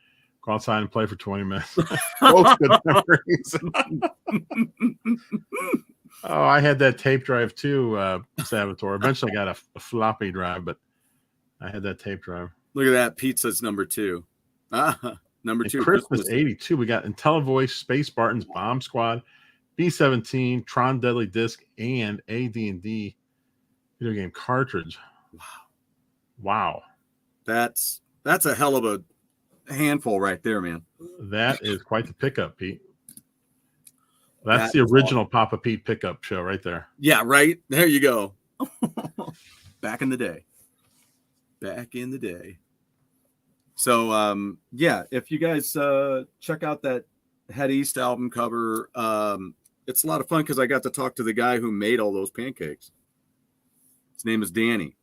go outside and play for 20 minutes. Both good memories. Oh, I had that tape drive too, Salvatore. Eventually got a floppy drive, but I had that tape drive. Look at that. Pizza's number 2. Number 2. Christmas 82. We got IntelliVoice, Space Spartans, Bomb Squad, B-17, Tron Deadly Disc, and AD&D video game cartridge. Wow. That's a hell of a handful right there, man. That is quite the pickup, Pete. That's the original awesome. Papa Pete pickup show right there. Yeah, right. There you go. Back in the day. So, yeah, if you guys check out that Head East album cover, it's a lot of fun because I got to talk to the guy who made all those pancakes. His name is Danny.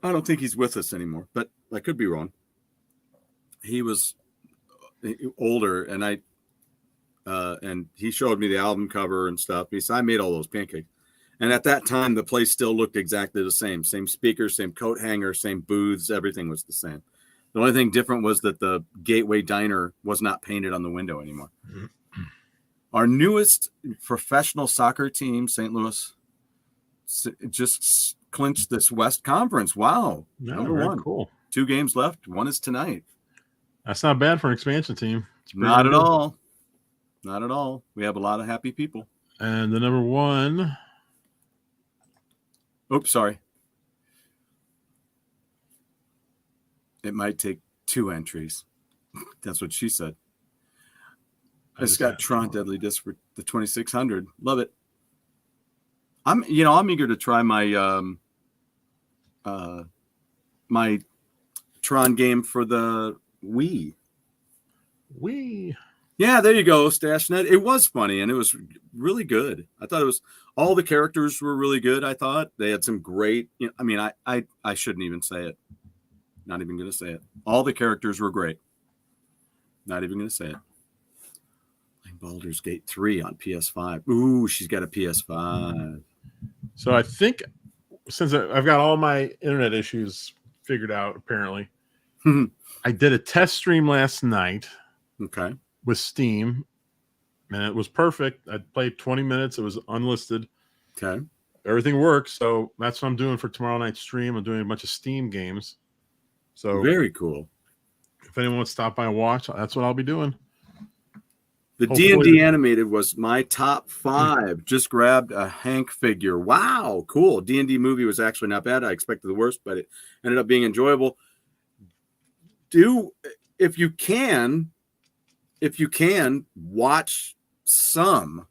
I don't think he's with us anymore, but I could be wrong. He was older, and and he showed me the album cover and stuff. He said, I made all those pancakes. And at that time, the place still looked exactly the same. Same speakers, same coat hanger, same booths. Everything was the same. The only thing different was that the Gateway Diner was not painted on the window anymore. Our newest professional soccer team, St. Louis, just clinched this West Conference. Wow. No, Number very one. cool. 2 games left. One is tonight. That's not bad for an expansion team. Not at all. Not at all. We have a lot of happy people. And the number 1. Oops, sorry. It might take 2 entries. That's what she said. I just got Tron Deadly Disc for the 2600. Love it. I'm eager to try my my Tron game for the Wii. Yeah, there you go, StashNet. It was funny and it was really good. I thought it was all the characters were really good. I thought they had some great. I mean, I shouldn't even say it. Not even going to say it. All the characters were great. Not even going to say it. Playing Baldur's Gate 3 on PS5. Ooh, she's got a PS5. So I think since I've got all my internet issues figured out, apparently, I did a test stream last night. Okay. With Steam, and it was perfect. I played 20 minutes. It was unlisted. Okay. Everything works. So that's what I'm doing for tomorrow night's stream. I'm doing a bunch of Steam games. So very cool. If anyone wants to stop by and watch, that's what I'll be doing. The D&D animated was my top 5. Just grabbed a Hank figure. Wow, cool. D&D movie was actually not bad. I expected the worst, but it ended up being enjoyable. If you can watch some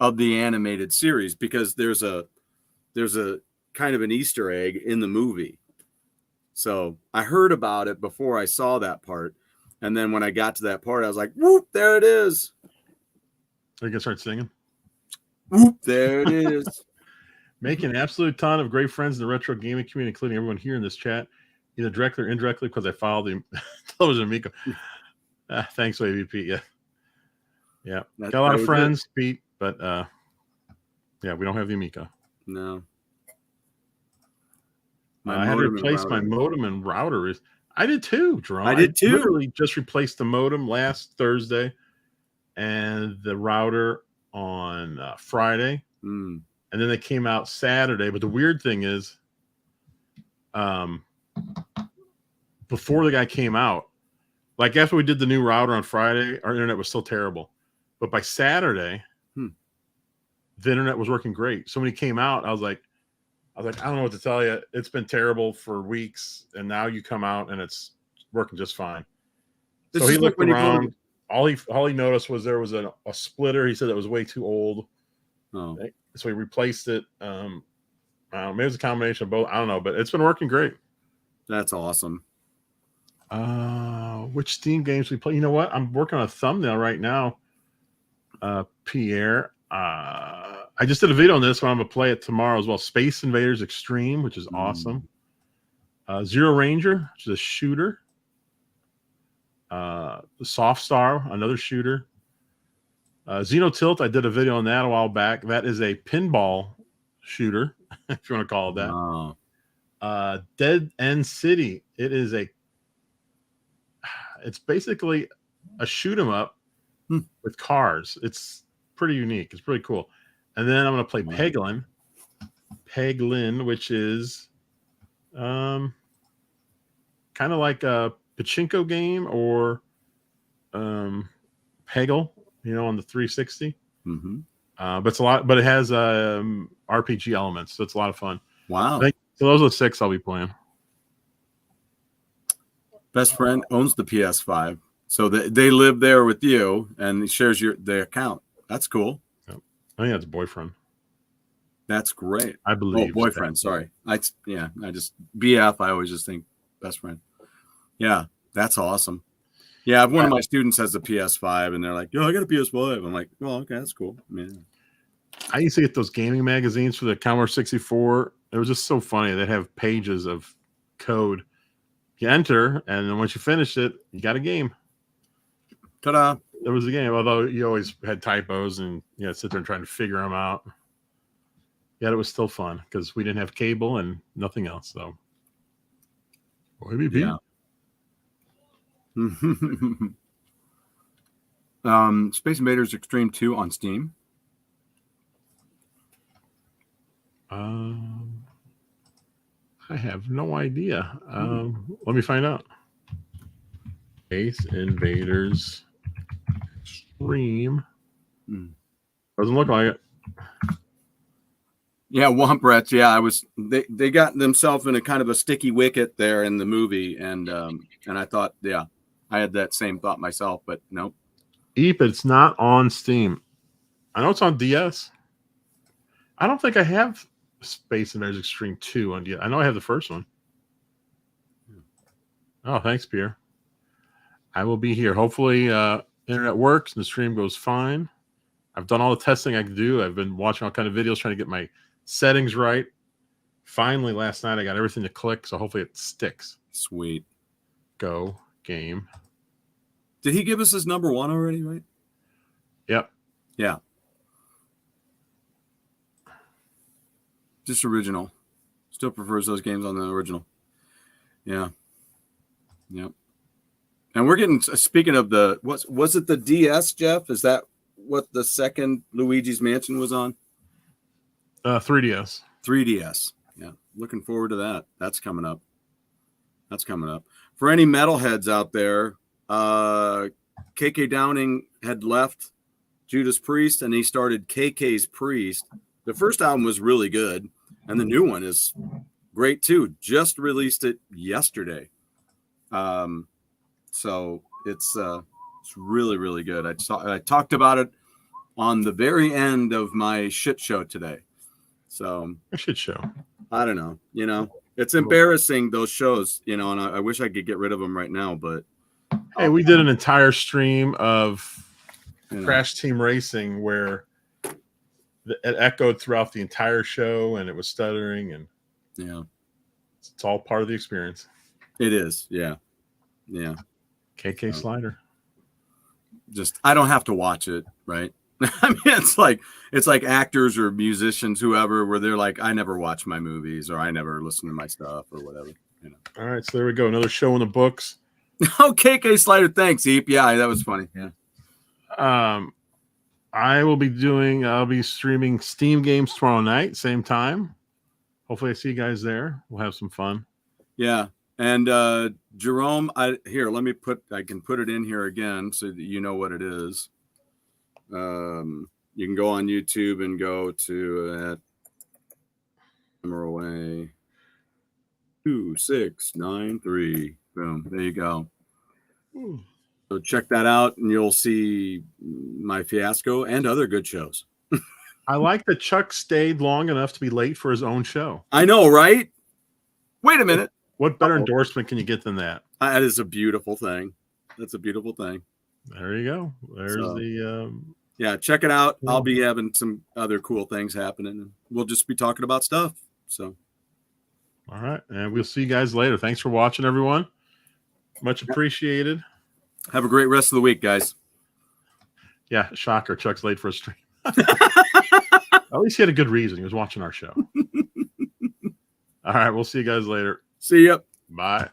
of the animated series, because there's a kind of an Easter egg in the movie. So I heard about it before I saw that part. And then when I got to that part, I was like, whoop, there it is. Are you going to start singing? Whoop, there it is. Making an absolute ton of great friends in the retro gaming community, including everyone here in this chat, either directly or indirectly, because I follow the television amigo. Thanks, AVP. Yeah. Got a lot of friends, Pete, but yeah, we don't have the Amico. No. I had to replace my modem and router. I did too, Jerome. I did too. Literally just replaced the modem last Thursday and the router on Friday. And then they came out Saturday. But the weird thing is, before the guy came out, like after we did the new router on Friday, our internet was still terrible. But by Saturday, the internet was working great. So when he came out, I was like, I don't know what to tell you. It's been terrible for weeks, and now you come out and it's working just fine. So he looked around. All he noticed was there was a splitter. He said it was way too old. Oh. So he replaced it. Maybe it was a combination of both. I don't know, but it's been working great. That's awesome. Which Steam games we play? You know what? I'm working on a thumbnail right now. Pierre. I just did a video on this one. I'm gonna play it tomorrow as well. Space Invaders Extreme, which is awesome. Zero Ranger, which is a shooter. The Soft Star, another shooter. Xenotilt, I did a video on that a while back. That is a pinball shooter, if you want to call it that. Wow. Dead End City. It's basically a shoot 'em up with cars. It's pretty unique. It's pretty cool. And then I'm going to play Peglin, which is kind of like a pachinko game or Peggle, on the 360. But it's a lot. But it has RPG elements, so it's a lot of fun. Wow. So those are the 6 I'll be playing. Best friend owns the PS5, so they live there with you, and he shares their account. That's cool. I think that's boyfriend. That's great. I believe. Oh, boyfriend. Sorry. I just BF. I always just think best friend. Yeah, that's awesome. Yeah, one of my students has a PS5, and they're like, "Yo, I got a PS5." I'm like, "Well, okay, that's cool." Man. I used to get those gaming magazines for the Commodore 64. It was just so funny. They'd have pages of code. You enter, and then once you finish it, you got a game. Ta-da! It was a game, although you always had typos and you had to sit there and trying to figure them out. Yet it was still fun because we didn't have cable and nothing else. So, Yeah. Space Invaders Extreme 2 on Steam. I have no idea. Let me find out. Space Invaders Extreme. Doesn't look like it. Yeah, Womp Rats. Yeah, they got themselves in a kind of a sticky wicket there in the movie, and I thought, yeah, I had that same thought myself, but nope. Eep, it's not on Steam. I know it's on DS. I don't think I have Space Invaders Extreme 2 on DS. I know I have the first one. Oh, thanks, Pierre. I will be here. Hopefully, internet works and the stream goes fine. I've done all the testing I could do. I've been watching all kind of videos trying to get my settings right. Finally, last night I got everything to click, so hopefully it sticks. Sweet. Go game. Did he give us his number 1 already, right? Yep. Yeah. Just original. Still prefers those games on the original. Yeah. Yep. And we're getting, speaking of the, was it the DS, Jeff? Is that what the second Luigi's Mansion was on? 3DS. 3DS. Yeah. Looking forward to that. That's coming up. For any metalheads out there, KK Downing had left Judas Priest and he started KK's Priest. The first album was really good, and the new one is great too. Just released it yesterday. So it's really, really good. I talked about it on the very end of my shit show today. So A shit show. I don't know, it's embarrassing, those shows, and I wish I could get rid of them right now, but hey, we did an entire stream of Crash Team Racing where it echoed throughout the entire show and it was stuttering, and yeah, it's all part of the experience. It is. Yeah. KK Slider. Just, I don't have to watch it, right? I mean, it's like actors or musicians, whoever, where they're like, I never watch my movies or I never listen to my stuff or whatever. All right, so there we go. Another show in the books. Oh, KK Slider, thanks, Eep. Yeah, that was funny. Yeah. I'll be streaming Steam games tomorrow night, same time. Hopefully I see you guys there. We'll have some fun. Yeah. And Jerome, I can put it in here again so that you know what it is. You can go on YouTube and go to Emerald 2693. Boom. There you go. So check that out and you'll see my fiasco and other good shows. I like that Chuck stayed long enough to be late for his own show. I know, right? Wait a minute. What better endorsement can you get than that? That is a beautiful thing. That's a beautiful thing. There you go. There's yeah, check it out. I'll be having some other cool things happening. We'll just be talking about stuff. So, all right. And we'll see you guys later. Thanks for watching, everyone. Much appreciated. Have a great rest of the week, guys. Yeah, shocker. Chuck's late for a stream. At least he had a good reason. He was watching our show. All right. We'll see you guys later. See ya. Bye.